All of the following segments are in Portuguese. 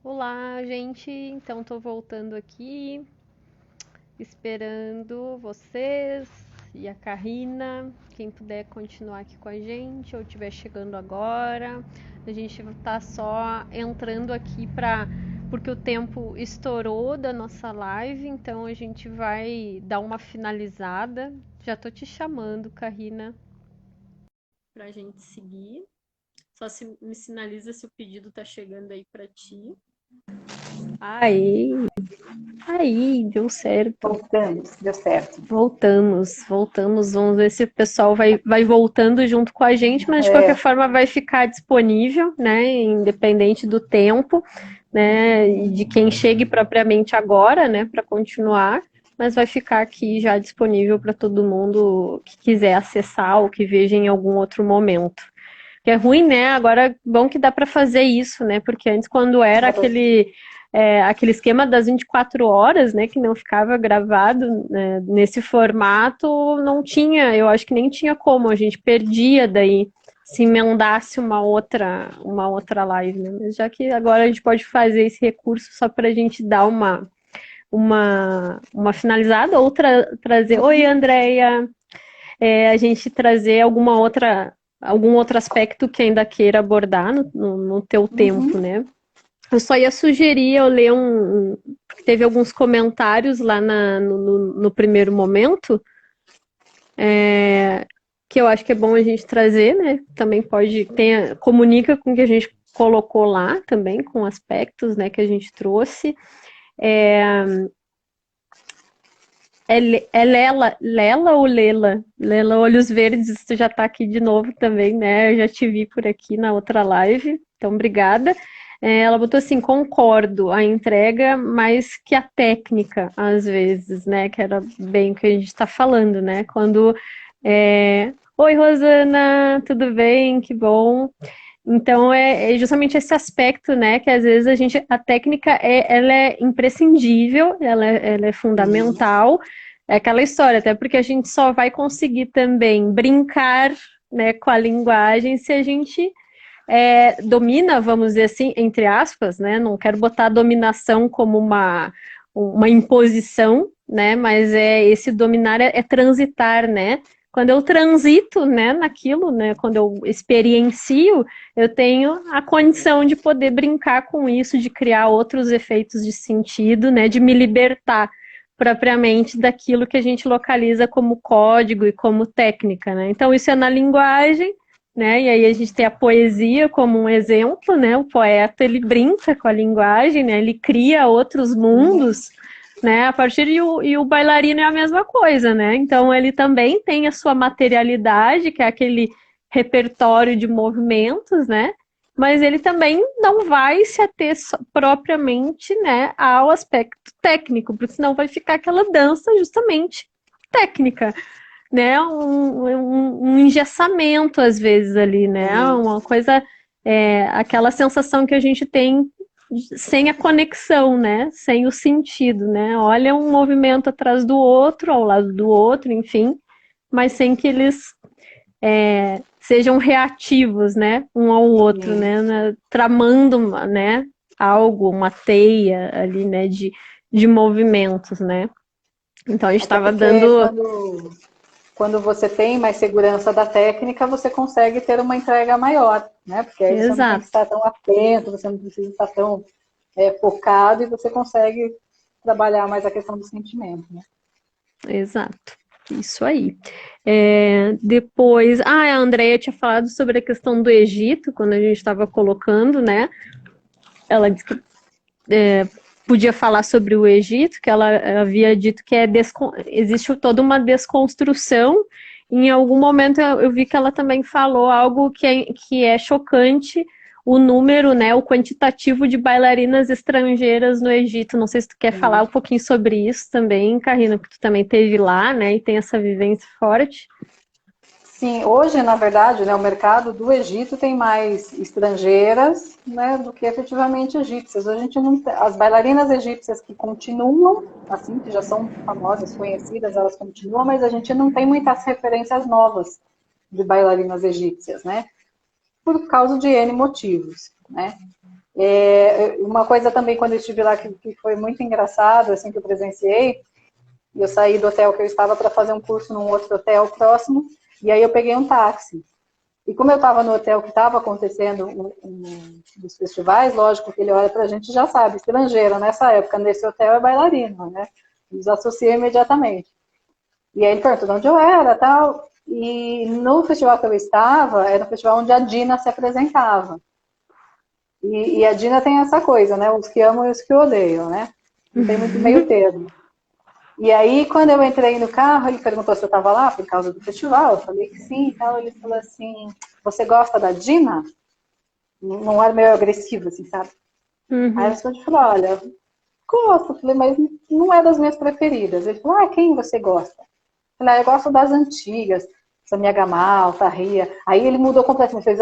Olá, gente. Então, tô voltando aqui, esperando vocês e a Karina. Quem puder continuar aqui com a gente ou estiver chegando agora, a gente tá só entrando aqui porque o tempo estourou da nossa live, então a gente vai dar uma finalizada. Já tô te chamando, Karina, pra gente seguir. Só me sinaliza se o pedido tá chegando aí pra ti. Aí, deu certo. Voltamos, deu certo. Voltamos. Vamos ver se o pessoal vai voltando junto com a gente, mas de qualquer É, forma vai ficar disponível, né? Independente do tempo, né? E de quem chegue propriamente agora, né? Para continuar, mas vai ficar aqui já disponível para todo mundo que quiser acessar ou que veja em algum outro momento. Que é ruim, né? Agora, é bom que dá para fazer isso, né? Porque antes, quando era aquele esquema das 24 horas, né? Que não ficava gravado, né, nesse formato, não tinha, eu acho que nem tinha como, a gente perdia daí se emendasse uma outra live, né? Mas já que agora a gente pode fazer esse recurso só para a gente dar uma finalizada ou trazer. Oi, Andréia! A gente trazer algum outro aspecto que ainda queira abordar no teu tempo, uhum. né? Eu só ia sugerir eu ler porque teve alguns comentários lá no primeiro momento, que eu acho que é bom a gente trazer, né? Também comunica com o que a gente colocou lá também, com aspectos, né, que a gente trouxe. É Lela ou Lela? Lela Olhos Verdes, tu já tá aqui de novo também, né? Eu já te vi por aqui na outra live, então obrigada. Ela botou assim, concordo, a entrega mais que a técnica, às vezes, né? Que era bem o que a gente está falando, né? Oi, Rosana, tudo bem? Que bom. Então é justamente esse aspecto, né? Que às vezes a técnica ela é imprescindível, ela é Sim, fundamental. É aquela história, até porque a gente só vai conseguir também brincar, né, com a linguagem se a gente domina, vamos dizer assim, entre aspas, né? Não quero botar a dominação como uma imposição, né? Mas esse dominar é transitar, né? Quando eu transito, né, naquilo, né, quando eu experiencio, eu tenho a condição de poder brincar com isso, de criar outros efeitos de sentido, né, de me libertar propriamente daquilo que a gente localiza como código e como técnica, né? Então isso é na linguagem, né? E aí a gente tem a poesia como um exemplo, né? O poeta ele brinca com a linguagem, né? Ele cria outros sim, mundos, né? A partir e o bailarino é a mesma coisa, né? Então ele também tem a sua materialidade, que é aquele repertório de movimentos, né? Mas ele também não vai se ater propriamente, né, ao aspecto técnico, porque senão vai ficar aquela dança justamente técnica, né, um engessamento às vezes ali, né, sim. uma coisa, aquela sensação que a gente tem sem a conexão, né, sem o sentido, né, olha um movimento atrás do outro, ao lado do outro, enfim, mas sem que eles sejam reativos, né, um ao outro, Sim. né, tramando, né, algo, uma teia ali, né, de movimentos, né. Então a gente Até estava porque dando. quando você tem mais segurança da técnica, você consegue ter uma entrega maior, né? Porque aí você não tem que Exato, estar tão atento, você não precisa estar tão focado e você consegue trabalhar mais a questão do sentimento, né? exato. Isso aí. Depois, a Andrea tinha falado sobre a questão do Egito, quando a gente estava colocando, né? Ela disse que podia falar sobre o Egito, que ela havia dito que existe toda uma desconstrução. Em algum momento eu vi que ela também falou algo que é chocante, o número, né, o quantitativo de bailarinas estrangeiras no Egito. Não sei se tu quer falar um Sim. pouquinho sobre isso também, Karina, porque tu também teve lá, né, e tem essa vivência forte. Sim, hoje, na verdade, né, o mercado do Egito tem mais estrangeiras, né, do que efetivamente egípcias. A gente não, as bailarinas egípcias que continuam, assim, que já são famosas, conhecidas, elas continuam, mas a gente não tem muitas referências novas de bailarinas egípcias, né, por causa de N motivos, né. Uma coisa também, quando eu estive lá, que foi muito engraçado, assim, que eu presenciei, eu saí do hotel que eu estava para fazer um curso num outro hotel próximo, e aí eu peguei um táxi. E como eu estava no hotel que estava acontecendo dos festivais, lógico que ele olha para a gente e já sabe, estrangeira nessa época, nesse hotel é bailarina, né? Nos associa imediatamente. E aí ele perguntou de onde eu era, tal. E no festival que eu estava, era um festival onde a Dina se apresentava. E a Dina tem essa coisa, né? Os que amam e os que odeiam, né? Não tem muito meio termo. E aí, quando eu entrei no carro, ele perguntou se eu estava lá por causa do festival. Eu falei que sim e tal. Ele falou assim, você gosta da Dina? Não era meio agressivo, assim, sabe? Aí a pessoa falou, olha, gosto. Eu falei, mas não é das minhas preferidas. Ele falou, quem você gosta? Eu falei, eu gosto das antigas. Samia Gamal, Tarria. Aí ele mudou completamente. Fez,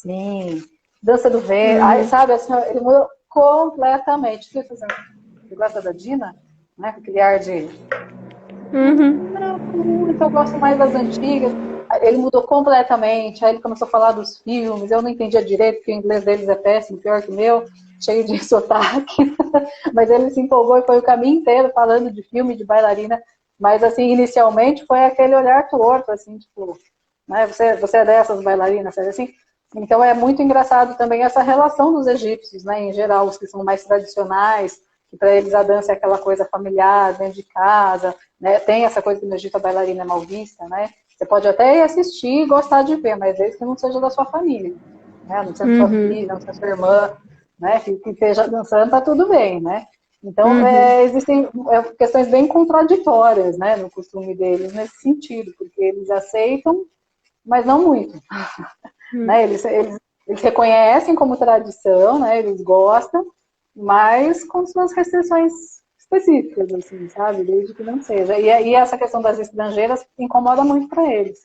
sim. Dança do Vento. Aí, sabe, assim, ele mudou completamente. Você gosta da Dina? Né? Com aquele ar de... Não, então eu gosto mais das antigas. Ele mudou completamente. Aí ele começou a falar dos filmes. Eu não entendia direito, porque o inglês deles é péssimo, pior que o meu, cheio de sotaque. Mas ele se empolgou e foi o caminho inteiro falando de filme, de bailarina. Mas, assim, inicialmente foi aquele olhar torto, assim, tipo, né? Você é dessas bailarinas, sabe assim? Então é muito engraçado também essa relação dos egípcios, né? Em geral, os que são mais tradicionais, que para eles a dança é aquela coisa familiar, dentro de casa, né? Tem essa coisa que no Egito a bailarina é mal vista, né? Você pode até ir assistir e gostar de ver, mas desde que não seja da sua família, né? Não seja sua filha, não seja sua irmã, né? Que esteja dançando, tá tudo bem, né? Então, existem questões bem contraditórias, né, no costume deles nesse sentido, porque eles aceitam, mas não muito. Né? Eles reconhecem como tradição, né? Eles gostam, mas com suas restrições específicas, assim, sabe? Desde que não seja. E aí essa questão das estrangeiras incomoda muito para eles,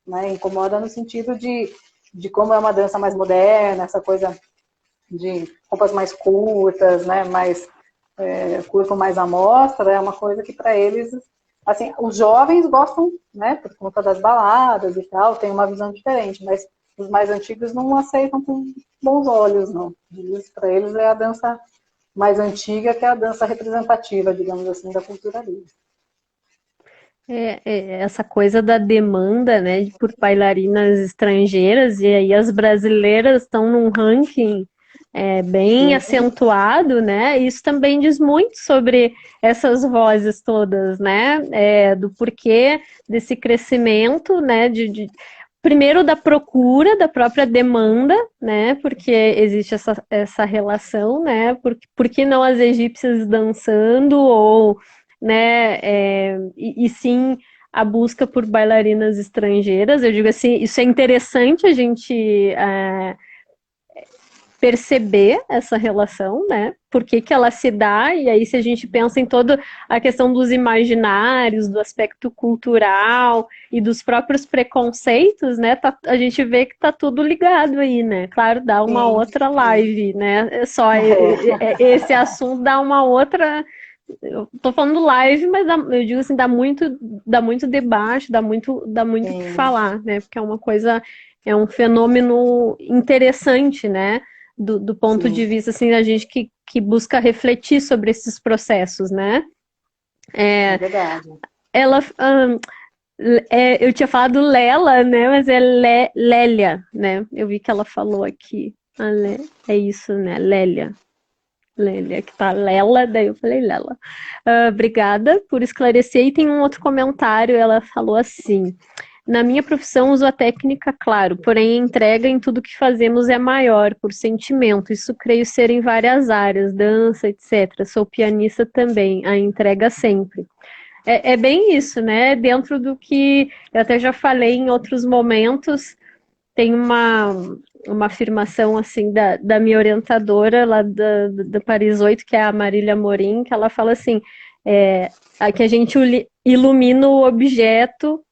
né? Incomoda no sentido de como é uma dança mais moderna, essa coisa de roupas mais curtas, né? Mais curtam mais a mostra, é uma coisa que para eles, assim, os jovens gostam, né, por conta das baladas e tal, tem uma visão diferente, mas os mais antigos não aceitam com bons olhos, não. Para eles é a dança mais antiga que é a dança representativa, digamos assim, da cultura deles. Essa coisa da demanda, né, por bailarinas estrangeiras, e aí as brasileiras estão num ranking bem acentuado, né? Isso também diz muito sobre essas vozes todas, né? Do porquê desse crescimento, né? Primeiro da procura, da própria demanda, né? Porque existe essa relação, né? Por que não as egípcias dançando ou, né? E sim a busca por bailarinas estrangeiras. Eu digo assim, isso é interessante a gente perceber essa relação, né? Por que que ela se dá, e aí se a gente pensa em toda a questão dos imaginários, do aspecto cultural e dos próprios preconceitos, né? A gente vê que tá tudo ligado aí, né? Claro, dá uma outra live, né? Esse assunto dá uma outra... Eu tô falando live, mas eu digo assim, dá muito debate, dá muito o que falar, né? Porque é uma coisa, é um fenômeno interessante, né? Do ponto de vista, assim, da gente que busca refletir sobre esses processos, né? É verdade. Ela, eu tinha falado Lela, né? Mas é Lélia, né? Eu vi que ela falou aqui. É isso, né? Lélia. Lélia, que tá Lela, daí eu falei Lela. Obrigada por esclarecer. E tem um outro comentário, ela falou assim: na minha profissão uso a técnica, claro, porém a entrega em tudo que fazemos é maior, por sentimento. Isso creio ser em várias áreas, dança, etc. Sou pianista também, a entrega sempre. É bem isso, né? Dentro do que eu até já falei em outros momentos, tem uma afirmação assim da minha orientadora lá da Paris 8, que é a Marília Morim, que ela fala assim, que a gente ilumina o objeto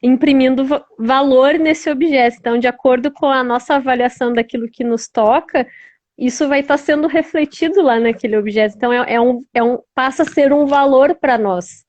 imprimindo valor nesse objeto. Então, de acordo com a nossa avaliação daquilo que nos toca, isso vai estar sendo refletido lá naquele objeto. Então, passa a ser um valor para nós.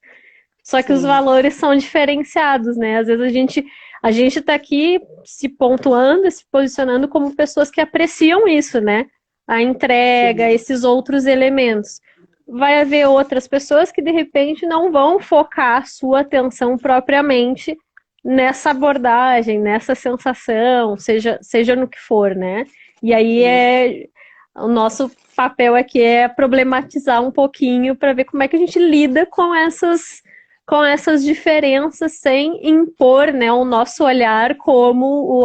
Só que os valores são diferenciados, né? Às vezes a gente a gente está aqui se pontuando, se posicionando como pessoas que apreciam isso, né? A entrega, Sim. esses outros elementos. Vai haver outras pessoas que de repente não vão focar a sua atenção propriamente nessa abordagem, nessa sensação, seja no que for, né? E aí o nosso papel aqui é problematizar um pouquinho para ver como é que a gente lida com essas diferenças sem impor, né, o nosso olhar como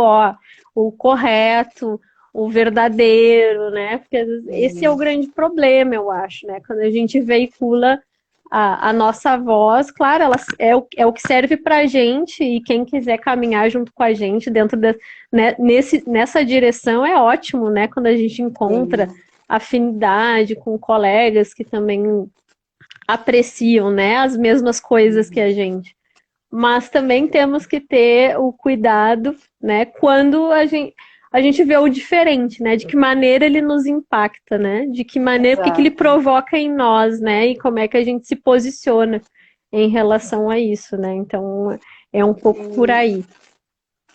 o correto, o verdadeiro, né? Porque esse é o grande problema, eu acho, né? Quando a gente veicula a nossa voz, claro, ela é o que serve para a gente, e quem quiser caminhar junto com a gente dentro né, nessa direção é ótimo, né? Quando a gente encontra Sim. afinidade com colegas que também apreciam, né, as mesmas coisas que a gente. Mas também temos que ter o cuidado, né, quando a gente vê o diferente, né, de que maneira ele nos impacta, né, de que maneira, o que ele Exato. provoca em nós, né, e como é que a gente se posiciona em relação a isso, né, então é um pouco por E aí.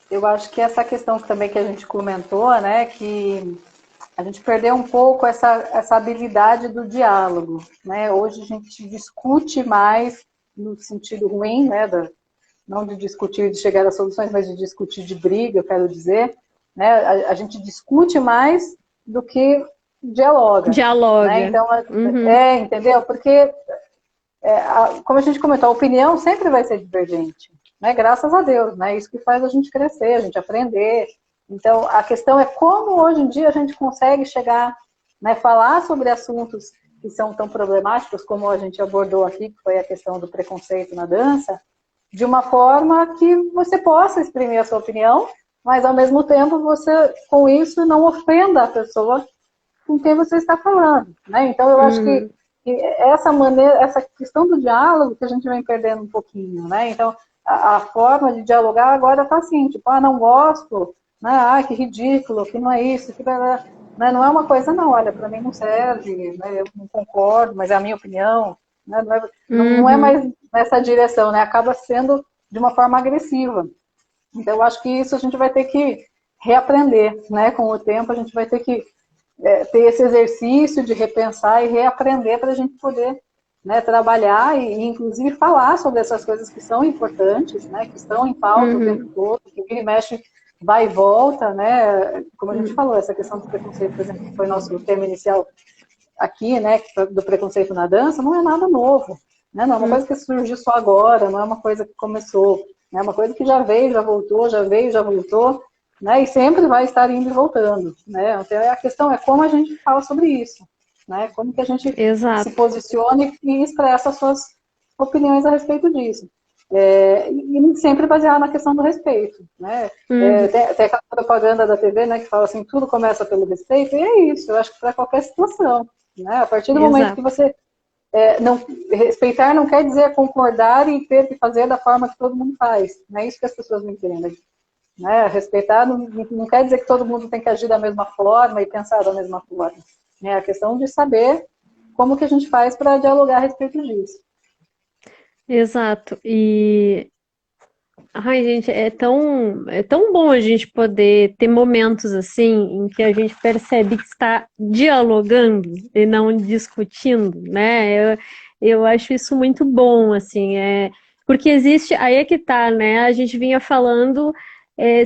eu acho que essa questão também que a gente comentou, né, que a gente perdeu um pouco essa habilidade do diálogo, né? Hoje a gente discute mais no sentido ruim, né, não de discutir de chegar a soluções, mas de discutir de briga, eu quero dizer, né? A gente discute mais do que dialoga, né? Dialoga. Então, Uhum, entendeu? Porque, como a gente comentou, a opinião sempre vai ser divergente, né? Graças a Deus, né? Isso que faz a gente crescer, a gente aprender. Então, a questão é como hoje em dia a gente consegue chegar, né, falar sobre assuntos que são tão problemáticos como a gente abordou aqui, que foi a questão do preconceito na dança, de uma forma que você possa exprimir a sua opinião, mas ao mesmo tempo você, com isso, não ofenda a pessoa com quem você está falando, né? Então eu acho que uhum, essa maneira, essa questão do diálogo que a gente vem perdendo um pouquinho, né? Então a forma de dialogar agora está assim, tipo, não gosto, né? Que ridículo, que não é isso, que né? Não é uma coisa não, olha, para mim não serve, né? Eu não concordo, mas é a minha opinião, né? Não é uhum, mais nessa direção, né? Acaba sendo de uma forma agressiva. Então eu acho que isso a gente vai ter que reaprender, né? Com o tempo a gente vai ter que ter esse exercício de repensar e reaprender para a gente poder, né, trabalhar e, inclusive, falar sobre essas coisas que são importantes, né, que estão em pauta o tempo uhum, todo, que vira e mexe, vai e volta, né, como a gente uhum, falou, essa questão do preconceito, por exemplo, que foi nosso tema inicial aqui, né, do preconceito na dança, não é nada novo, né, não é uma uhum. coisa que surgiu só agora, não é uma coisa que começou, né, é uma coisa que já veio, já voltou, já veio, já voltou, né, e sempre vai estar indo e voltando, né, então a questão é como a gente fala sobre isso, né, como que a gente se Exato. posiciona e expressa as suas opiniões a respeito disso. E sempre baseado na questão do respeito, né? Uhum, Tem aquela propaganda da TV, né, que fala assim, tudo começa pelo respeito, e é isso, eu acho que para qualquer situação, né? A partir do momento que exato. você não respeitar não quer dizer concordar e ter que fazer da forma que todo mundo faz, não é isso que as pessoas não entendem, né? Respeitar não quer dizer que todo mundo tem que agir da mesma forma e pensar da mesma forma, é a questão de saber como que a gente faz para dialogar a respeito disso. Exato. Ai, gente, é tão bom a gente poder ter momentos assim em que a gente percebe que está dialogando e não discutindo, né? Eu acho isso muito bom, assim, porque existe, aí é que tá, né? A gente vinha falando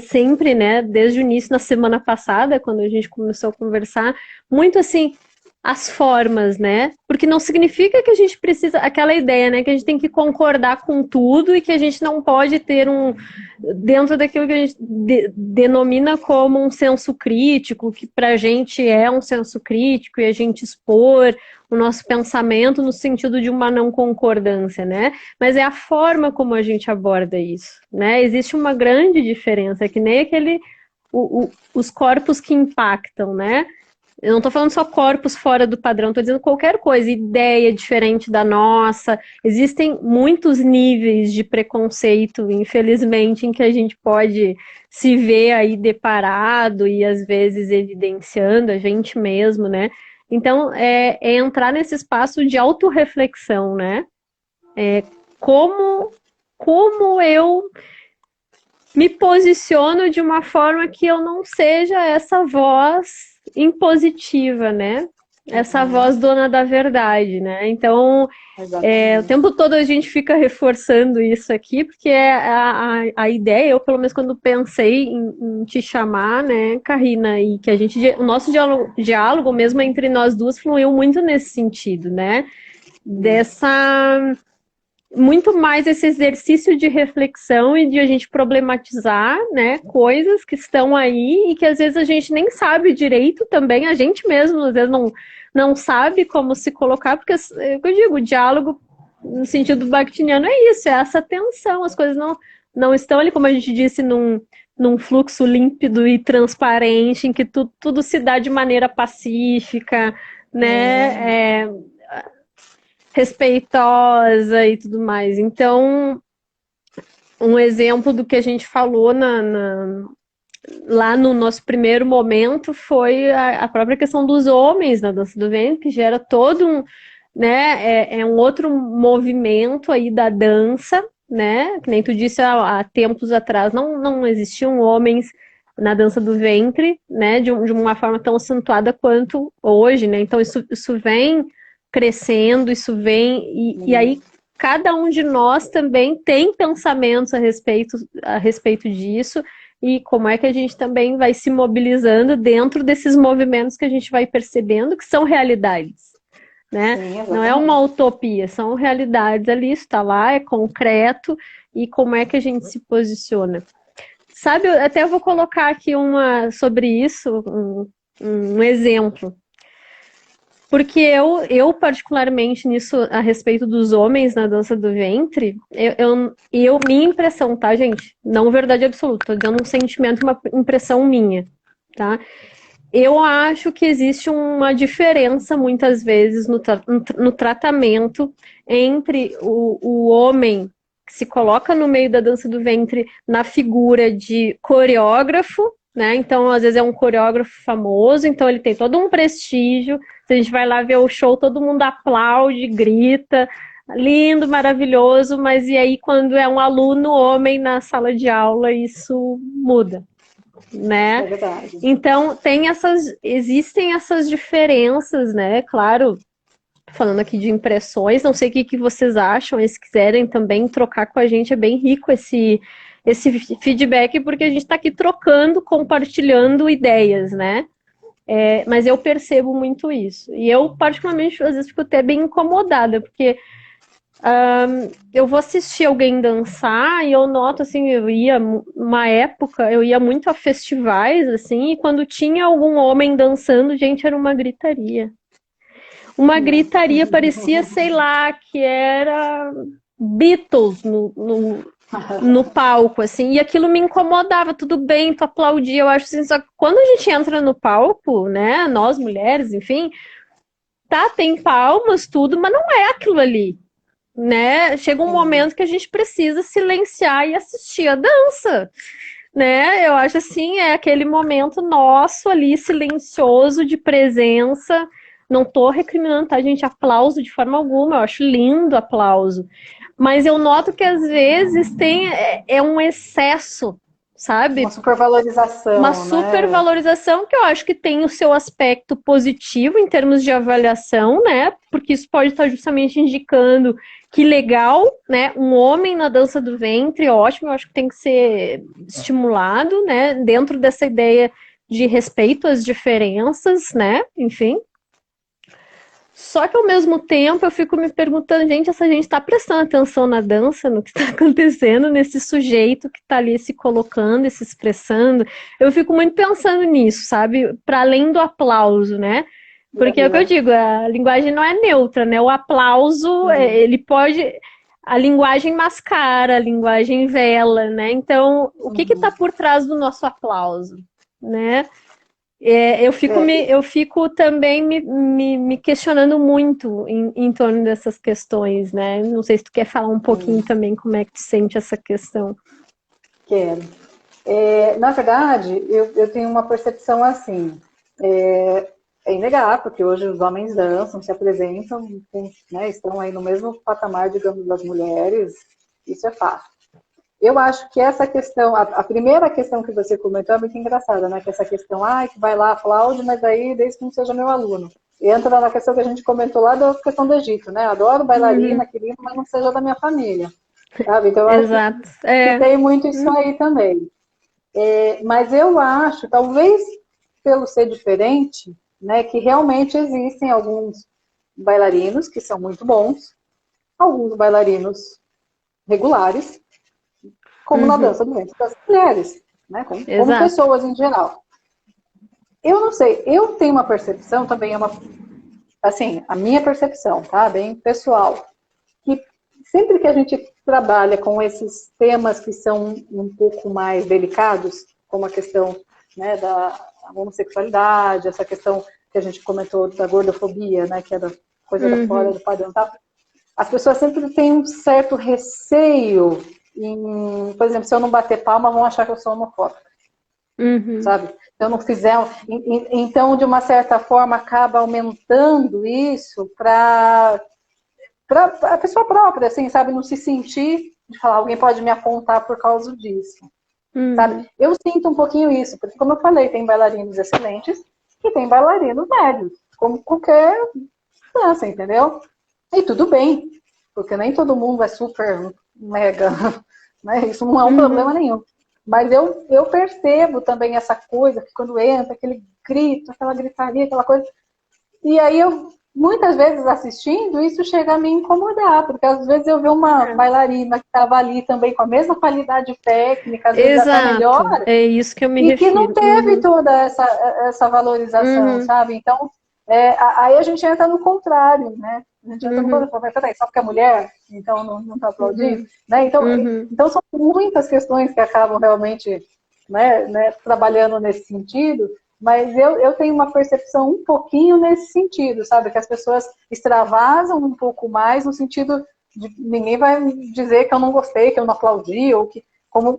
sempre, né, desde o início, na semana passada, quando a gente começou a conversar, muito assim, as formas, né? Porque não significa que a gente precisa, aquela ideia, né, que a gente tem que concordar com tudo e que a gente não pode ter dentro daquilo que a gente denomina como um senso crítico, que para a gente é um senso crítico, e a gente expor o nosso pensamento no sentido de uma não concordância, né? Mas é a forma como a gente aborda isso, né? Existe uma grande diferença, que nem os corpos que impactam, né? Eu não estou falando só corpos fora do padrão, estou dizendo qualquer coisa, ideia diferente da nossa. Existem muitos níveis de preconceito, infelizmente, em que a gente pode se ver aí deparado e às vezes evidenciando a gente mesmo, né? Então, é entrar nesse espaço de autorreflexão, né? Como, como eu me posiciono de uma forma que eu não seja essa voz impositiva, né? Essa voz dona da verdade, né? Então, o tempo todo a gente fica reforçando isso aqui, porque a ideia, eu pelo menos quando pensei em te chamar, né, Karina, e que o nosso diálogo mesmo entre nós duas fluiu muito nesse sentido, né? Muito mais esse exercício de reflexão e de a gente problematizar, né, coisas que estão aí e que às vezes a gente nem sabe direito também, a gente mesmo às vezes não sabe como se colocar, porque eu digo, o diálogo no sentido bakhtiniano é isso, é essa tensão, as coisas não estão ali, como a gente disse, num fluxo límpido e transparente, em que tudo se dá de maneira pacífica, né, respeitosa e tudo mais. Então, um exemplo do que a gente falou lá no nosso primeiro momento foi a própria questão dos homens na dança do ventre, que gera todo um, né, um outro movimento aí da dança, né, que nem tu disse há tempos atrás, não existiam homens na dança do ventre, né, de uma forma tão acentuada quanto hoje, né, então isso vem crescendo, isso vem, e aí cada um de nós também tem pensamentos a respeito disso, e como é que a gente também vai se mobilizando dentro desses movimentos que a gente vai percebendo que são realidades, né? Sim, não é uma utopia, são realidades ali, isso está lá, é concreto, e como é que a gente se posiciona. Sabe, até eu vou colocar aqui sobre isso, um exemplo. Porque eu particularmente nisso, a respeito dos homens na dança do ventre, minha impressão, tá, gente? Não verdade absoluta, tô dando um sentimento, uma impressão minha, tá? Eu acho que existe uma diferença, muitas vezes, no tratamento entre o homem que se coloca no meio da dança do ventre na figura de coreógrafo, né? Então, às vezes é um coreógrafo famoso, então ele tem todo um prestígio. Se a gente vai lá ver o show, todo mundo aplaude, grita, lindo, maravilhoso, mas e aí quando é um aluno homem na sala de aula, isso muda, né? É verdade. Então, existem essas diferenças, né? Claro, falando aqui de impressões, não sei o que vocês acham, e se quiserem também trocar com a gente, é bem rico esse feedback, porque a gente está aqui trocando, compartilhando ideias, né? Mas eu percebo muito isso. E eu, particularmente, às vezes fico até bem incomodada, porque eu vou assistir alguém dançar e eu noto, assim, uma época, eu ia muito a festivais, assim, e quando tinha algum homem dançando, gente, era uma gritaria. Uma gritaria, parecia, sei lá, que era Beatles no palco, assim, e aquilo me incomodava, tudo bem, tu aplaudia, eu acho assim, só que quando a gente entra no palco, né, nós mulheres, enfim, tá, tem palmas, tudo, mas não é aquilo ali, né, chega um momento que a gente precisa silenciar e assistir a dança, né, eu acho assim, é aquele momento nosso ali, silencioso, de presença, não tô recriminando, tá, gente, aplauso de forma alguma, eu acho lindo aplauso, mas eu noto que às vezes é um excesso, sabe? Uma supervalorização. Uma supervalorização, né? Que eu acho que tem o seu aspecto positivo em termos de avaliação, né? Porque isso pode estar justamente indicando que legal, né? Um homem na dança do ventre, ótimo, eu acho que tem que ser estimulado, né? Dentro dessa ideia de respeito às diferenças, né? Enfim. Só que ao mesmo tempo eu fico me perguntando, gente, essa gente está prestando atenção na dança, no que está acontecendo, nesse sujeito que está ali se colocando e se expressando. Eu fico muito pensando nisso, sabe? Para além do aplauso, né? Porque é o que eu digo, a linguagem não é neutra, né? O aplauso, ele pode... A linguagem mascara, a linguagem vela, né? Então, o que está por trás do nosso aplauso, né? Eu fico também me questionando muito em torno dessas questões, né? Não sei se tu quer falar um pouquinho também como é que tu sente essa questão. Quero. Na verdade, eu tenho uma percepção assim, é inegável, porque hoje os homens dançam, se apresentam, né, estão aí no mesmo patamar, digamos, das mulheres, isso é fato. eu acho que essa questão, a primeira questão que você comentou é muito engraçada, né? Que essa questão, que vai lá, aplaude, mas aí desde que não seja meu aluno. E entra na questão que a gente comentou lá da questão do Egito, né? Adoro bailarina, querido, mas não seja da minha família, sabe? Então eu acho Exato. que tem muito isso aí também. Mas eu acho, talvez pelo ser diferente, né? Que realmente existem alguns bailarinos que são muito bons, alguns bailarinos regulares, como na dança do ventre das mulheres, né? Como Exato. pessoas em geral. Eu não sei, eu tenho uma percepção, também é uma, assim, a minha percepção, tá? Bem pessoal, que sempre que a gente trabalha com esses temas que são um pouco mais delicados, como a questão, né, da homossexualidade, essa questão que a gente comentou da gordofobia, né, que é da coisa da fora do padrão, tá? As pessoas sempre têm um certo receio em, por exemplo, se eu não bater palma, vão achar que eu sou homofóbica, sabe? Se eu não fizer, então, de uma certa forma, acaba aumentando isso para a pessoa própria, assim, sabe? Não se sentir de falar, alguém pode me apontar por causa disso, sabe? Eu sinto um pouquinho isso, porque, como eu falei, tem bailarinos excelentes e tem bailarinos médios, como qualquer dança, entendeu? E tudo bem, porque nem todo mundo é super mega, né? Isso não é um problema nenhum. Mas eu percebo também essa coisa, que quando entra, aquele grito, aquela gritaria, aquela coisa. E aí eu, muitas vezes assistindo, isso chega a me incomodar, porque às vezes eu vejo uma bailarina que estava ali também com a mesma qualidade técnica, às vezes até melhor, É isso que eu me e que não refiro. teve toda essa valorização, sabe? Então, aí a gente entra no contrário, né? A gente entra no contrário, mas peraí, só porque é mulher, então não está aplaudindo, né? Então são muitas questões que acabam realmente, né, trabalhando nesse sentido, mas eu tenho uma percepção um pouquinho nesse sentido, sabe? Que as pessoas extravasam um pouco mais no sentido de ninguém vai dizer que eu não gostei, que eu não aplaudi, ou que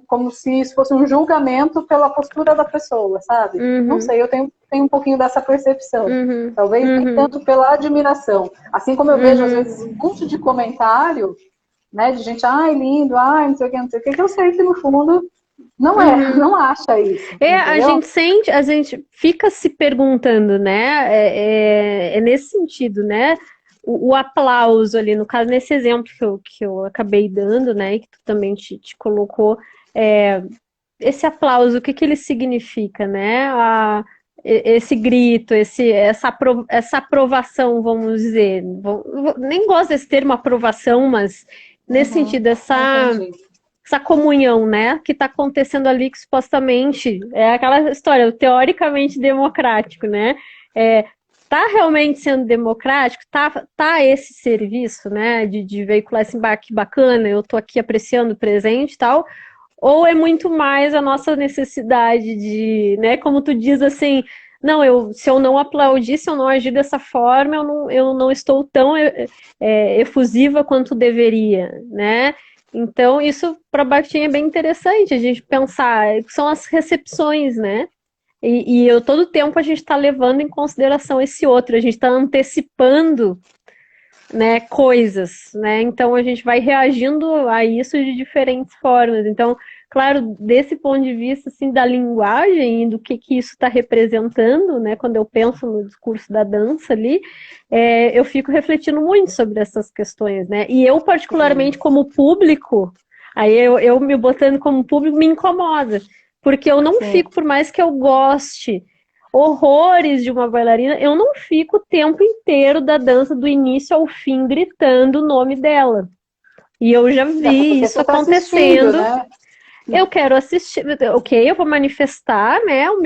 como se isso fosse um julgamento pela postura da pessoa, sabe? Não sei, eu tenho um pouquinho dessa percepção. Talvez nem tanto pela admiração. Assim como eu vejo, às vezes, um monte de comentário, né, de gente, ai, lindo, ai, não sei o que eu sei que no fundo não acha isso, A entendeu? gente sente, a gente fica se perguntando, né? É nesse sentido, né? O aplauso ali, no caso, nesse exemplo que eu acabei dando, né? E que tu também te colocou, esse aplauso, o que ele significa, né? Esse grito, essa aprovação, vamos dizer. Nem gosto desse termo aprovação, mas nesse sentido, essa comunhão, né, que está acontecendo ali, que supostamente é aquela história, teoricamente democrático, né, tá realmente sendo democrático, tá esse serviço, né, de veicular esse embarque bacana, eu tô aqui apreciando o presente e tal, ou é muito mais a nossa necessidade de, né, como tu diz assim, não, se eu não aplaudir, se eu não agir dessa forma, eu não estou tão efusiva quanto deveria, né? Então, isso para Bakhtin é bem interessante a gente pensar, são as recepções, né? E todo tempo a gente está levando em consideração esse outro, a gente está antecipando, né, coisas, né? Então a gente vai reagindo a isso de diferentes formas. Então, claro, desse ponto de vista assim da linguagem e do que isso está representando, né? Quando eu penso no discurso da dança ali, eu fico refletindo muito sobre essas questões, né? E eu particularmente como público, aí eu me botando como público me incomoda, porque eu não fico, por mais que eu goste horrores de uma bailarina, eu não fico o tempo inteiro da dança do início ao fim gritando o nome dela. E eu já vi isso acontecendo. Né? Eu quero assistir, ok, eu vou manifestar, né, o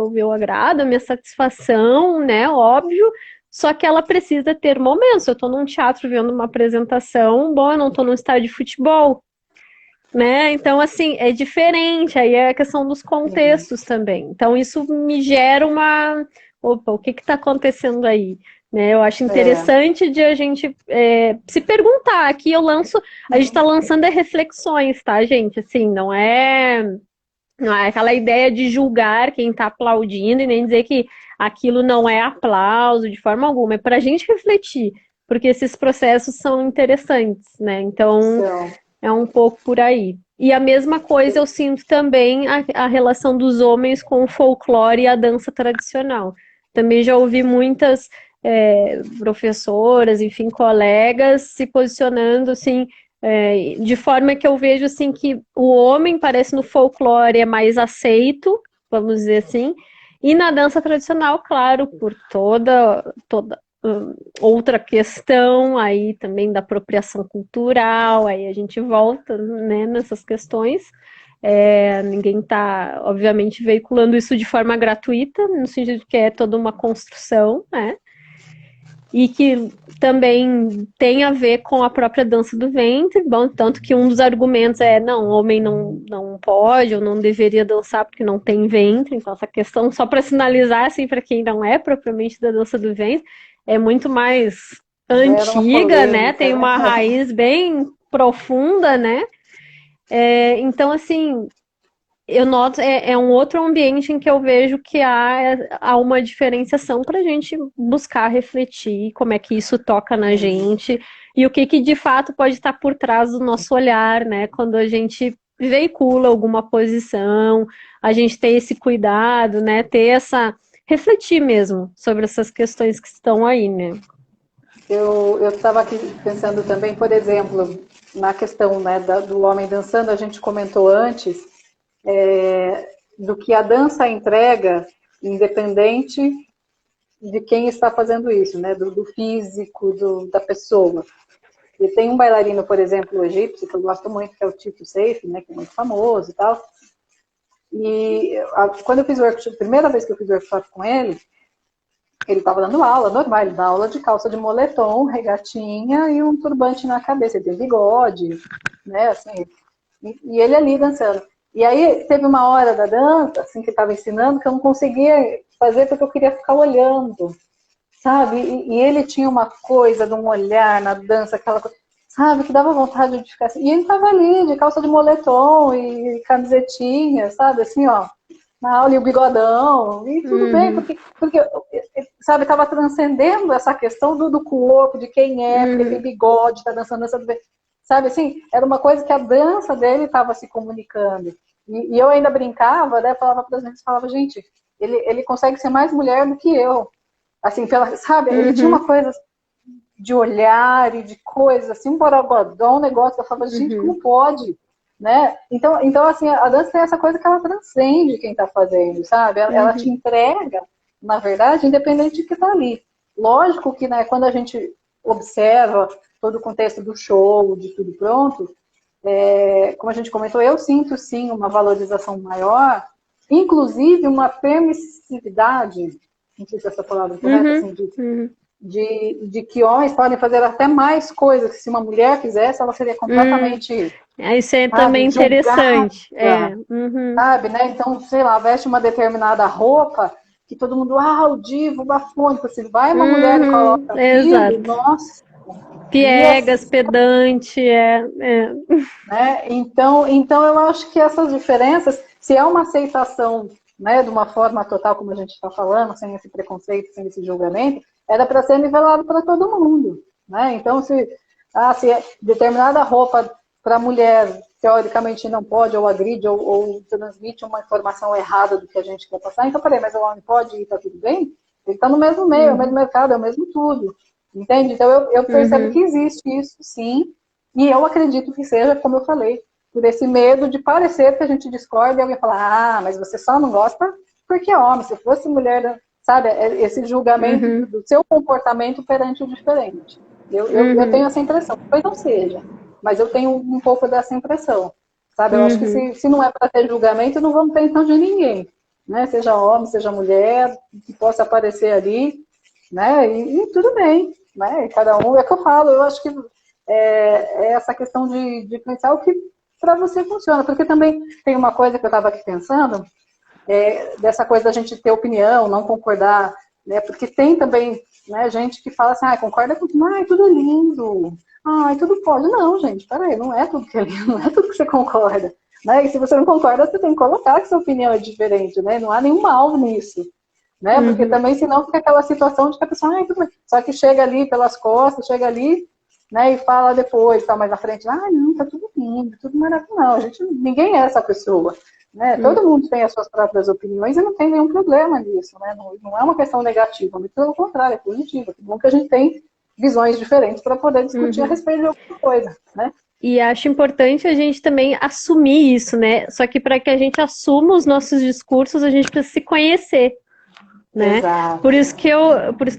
meu agrado, a minha satisfação, né, óbvio, só que ela precisa ter momentos. Eu estou num teatro vendo uma apresentação, bom, eu não estou num estádio de futebol, né? Então, assim, é diferente, aí é a questão dos contextos também. Então, isso me gera uma. Opa, o que está acontecendo aí? Né? Eu acho interessante de a gente se perguntar. Aqui eu lanço. A gente está lançando reflexões, tá, gente? Assim, não é aquela ideia de julgar quem está aplaudindo e nem dizer que aquilo não é aplauso de forma alguma. É para a gente refletir, porque esses processos são interessantes, né? Então. É um pouco por aí. E a mesma coisa eu sinto também a relação dos homens com o folclore e a dança tradicional. Também já ouvi muitas professoras, enfim, colegas se posicionando assim, de forma que eu vejo assim que o homem parece no folclore é mais aceito, vamos dizer assim, e na dança tradicional, claro, por toda outra questão aí também da apropriação cultural, aí a gente volta, né, nessas questões. Ninguém está, obviamente, veiculando isso de forma gratuita, no sentido de que é toda uma construção, né? E que também tem a ver com a própria dança do ventre, bom, tanto que um dos argumentos é, não, o homem não pode ou não deveria dançar porque não tem ventre, então essa questão, só para sinalizar, assim, para quem não é propriamente da dança do ventre, é muito mais Gera uma antiga, né, polêmica, tem né? uma raiz bem profunda, né, então, assim, eu noto, um outro ambiente em que eu vejo que há uma diferenciação para a gente buscar refletir como é que isso toca na gente e o que de fato pode estar por trás do nosso olhar, né? Quando a gente veicula alguma posição, a gente ter esse cuidado, né? Refletir mesmo sobre essas questões que estão aí, né? Eu estava aqui pensando também, por exemplo, na questão, né, do homem dançando, a gente comentou antes, do que a dança entrega, independente de quem está fazendo isso, né, do físico, da pessoa. E tem um bailarino, por exemplo, egípcio, que eu gosto muito, que é o Tito Seife, né, que é muito famoso e tal. E quando eu fiz o workshop, a primeira vez que eu fiz o workshop com ele estava dando aula, normal, ele dá aula de calça de moletom, regatinha e um turbante na cabeça, ele tem bigode, né, assim, e ele ali dançando. E aí teve uma hora da dança, assim, que estava ensinando, que eu não conseguia fazer porque eu queria ficar olhando, sabe? E ele tinha uma coisa de um olhar na dança, aquela coisa, sabe, que dava vontade de ficar assim. E ele estava ali, de calça de moletom e camisetinha, sabe, assim, ó, na aula e o bigodão, e tudo bem, porque sabe, estava transcendendo essa questão do corpo, de quem é, porque tem bigode, está dançando, sabe, assim, era uma coisa que a dança dele estava se comunicando. E eu ainda brincava, né, falava para as gente, falava, gente, ele consegue ser mais mulher do que eu. Assim, sabe, ele tinha uma coisa de olhar e de coisa, assim, um borogodó, um negócio, que eu falava, gente, como pode? Né? Então, assim, a dança tem essa coisa que ela transcende quem está fazendo, sabe? Ela te entrega, na verdade, independente de que está ali. Lógico que, né, quando a gente observa todo o contexto do show, de tudo pronto, como a gente comentou, eu sinto, sim, uma valorização maior, inclusive uma permissividade, não sei se essa palavra é correta, assim, de que homens podem fazer até mais coisas que se uma mulher fizesse, ela seria completamente... Isso é sabe, também interessante. Sabe, né? Então, sei lá, veste uma determinada roupa que todo mundo, o divo, o bafônico, se vai uma mulher e coloca aquilo, Exato. nossa. Piegas, pedante, Né? Então, eu acho que essas diferenças, se é uma aceitação, né, de uma forma total, como a gente está falando, sem esse preconceito, sem esse julgamento, era para ser nivelado para todo mundo. Né? Então, se é determinada roupa para a mulher, teoricamente não pode, ou agride, ou transmite uma informação errada do que a gente quer passar, então, peraí, mas o homem pode ir, está tudo bem? Ele está no mesmo meio, é o mesmo mercado, é o mesmo tudo. Entende? Então, eu percebo que existe isso, sim, e eu acredito que seja, como eu falei, por esse medo de parecer que a gente discorda e alguém falar, mas você só não gosta porque é homem, se fosse mulher, sabe, esse julgamento do seu comportamento perante o diferente. Eu tenho essa impressão, talvez não seja, mas eu tenho um pouco dessa impressão, sabe, eu acho que se não é para ter julgamento, não vamos ter então de ninguém, né, seja homem, seja mulher, que possa aparecer ali, né, e tudo bem, né, cada um, é que eu falo, eu acho que é essa questão de pensar o que para você funciona, porque também tem uma coisa que eu estava aqui pensando, dessa coisa da gente ter opinião, não concordar, né, porque tem também, né, gente que fala assim, concorda com tudo, tudo é lindo, tudo pode, não, gente, peraí, não é tudo que é lindo, não é tudo que você concorda, né, e se você não concorda, você tem que colocar que sua opinião é diferente, né, não há nenhum mal nisso, né, porque também senão fica aquela situação de que a pessoa, tudo bem, só que chega ali pelas costas, chega ali, né, e fala depois, tá mais na frente, não, tá tudo lindo, tudo maravilhoso. Não, ninguém é essa pessoa, né? Todo mundo tem as suas próprias opiniões e não tem nenhum problema nisso, né? Não é uma questão negativa, muito pelo contrário, é positiva. Que bom que a gente tem visões diferentes para poder discutir a respeito de alguma coisa, né? E acho importante a gente também assumir isso, né? Só que para que a gente assuma os nossos discursos, a gente precisa se conhecer, né? Exato. Por isso que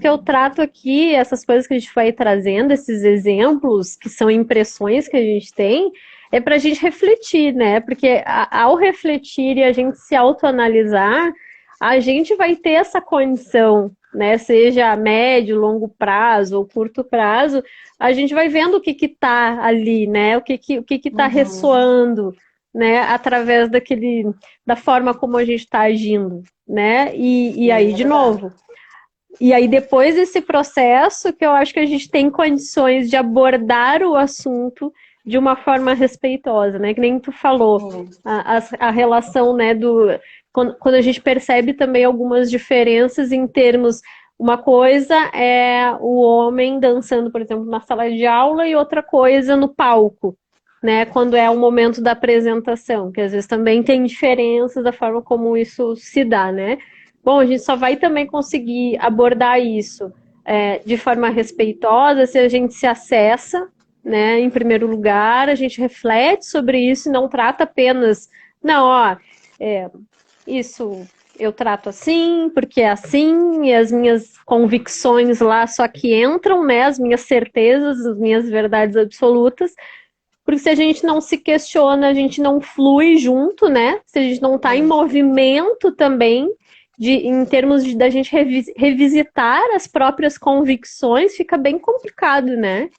eu trato aqui essas coisas que a gente vai trazendo, esses exemplos, que são impressões que a gente tem, é para a gente refletir, né? Porque ao refletir e a gente se autoanalisar, a gente vai ter essa condição, né? Seja a médio, longo prazo ou curto prazo, a gente vai vendo o que está ali, né? O que está ressoando, né? Através da forma como a gente está agindo, né? E aí, de novo. E aí, depois desse processo, que eu acho que a gente tem condições de abordar o assunto de uma forma respeitosa, né? Que nem tu falou, a relação, né, quando a gente percebe também algumas diferenças em termos. Uma coisa é o homem dançando, por exemplo, na sala de aula, e outra coisa no palco, né? Quando é o momento da apresentação, que às vezes também tem diferenças da forma como isso se dá, né? Bom, a gente só vai também conseguir abordar isso de forma respeitosa se a gente se acessa, né? Em primeiro lugar, a gente reflete sobre isso e não trata apenas, não, ó, isso eu trato assim, porque é assim, e as minhas convicções lá só que entram, né? As minhas certezas, as minhas verdades absolutas. Porque se a gente não se questiona, a gente não flui junto, né? Se a gente não está em movimento também, em termos da gente revisitar as próprias convicções, fica bem complicado, né?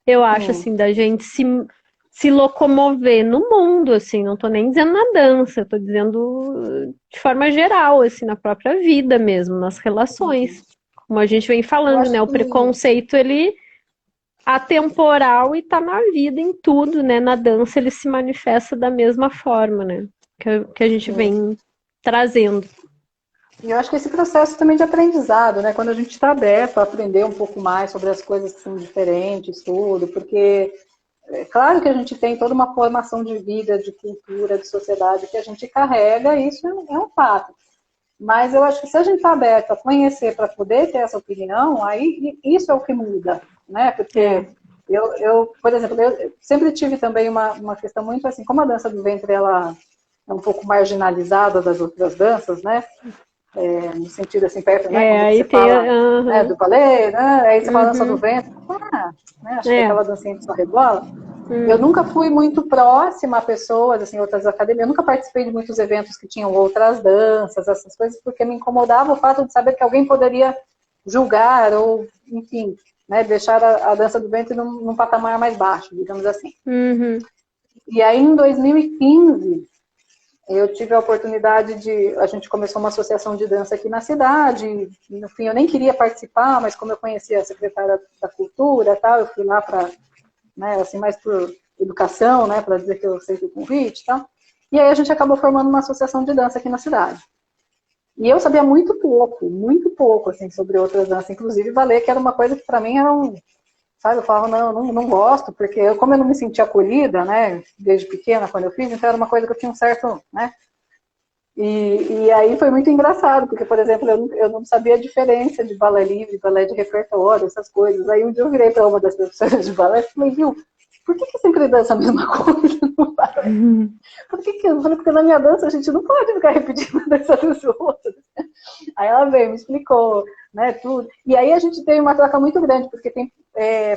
Eu acho, assim, da gente se locomover no mundo, assim, não tô nem dizendo na dança, tô dizendo de forma geral, assim, na própria vida mesmo, nas relações. Como a gente vem falando, né? O preconceito, ele atemporal e tá na vida, em tudo, né? Na dança ele se manifesta da mesma forma, né? Que a gente vem trazendo. E eu acho que esse processo também de aprendizado, né? Quando a gente está aberto a aprender um pouco mais sobre as coisas que são diferentes, tudo, porque é claro que a gente tem toda uma formação de vida, de cultura, de sociedade que a gente carrega, e isso é um fato. Mas eu acho que se a gente está aberto a conhecer para poder ter essa opinião, aí isso é o que muda, né? Porque por exemplo, eu sempre tive também uma questão muito assim, como a dança do ventre ela é um pouco marginalizada das outras danças, né? No sentido assim, perto, né? Quando aí você fala né, do balé, né? Aí você fala dança do ventre, né? Acho que aquela dancinha que só rebola. Eu nunca fui muito próxima a pessoas, assim, outras academias. Eu nunca participei de muitos eventos que tinham outras danças, essas coisas, porque me incomodava o fato de saber que alguém poderia julgar ou, enfim, né, deixar a dança do ventre num patamar mais baixo, digamos assim. E aí, em 2015, eu tive a oportunidade a gente começou uma associação de dança aqui na cidade, no fim eu nem queria participar, mas como eu conhecia a secretária da Cultura e tal, eu fui lá para, né, assim, mais por educação, né, para dizer que eu aceito o convite e tal. E aí a gente acabou formando uma associação de dança aqui na cidade. E eu sabia muito pouco, assim, sobre outras danças, inclusive balé, que era uma coisa que para mim era sabe, eu falava, não gosto, porque como eu não me sentia acolhida, né, desde pequena, quando eu fiz, então era uma coisa que eu tinha um certo, né, e aí foi muito engraçado, porque, por exemplo, eu não sabia a diferença de balé livre, balé de repertório, essas coisas. Aí um dia eu virei para uma das professoras de balé e falei, viu, por que sempre dança a mesma coisa no balé? Por que eu falei, porque na minha dança a gente não pode ficar repetindo a dança dos outros. Aí ela veio, me explicou, né, tudo. E aí a gente tem uma troca muito grande, porque tem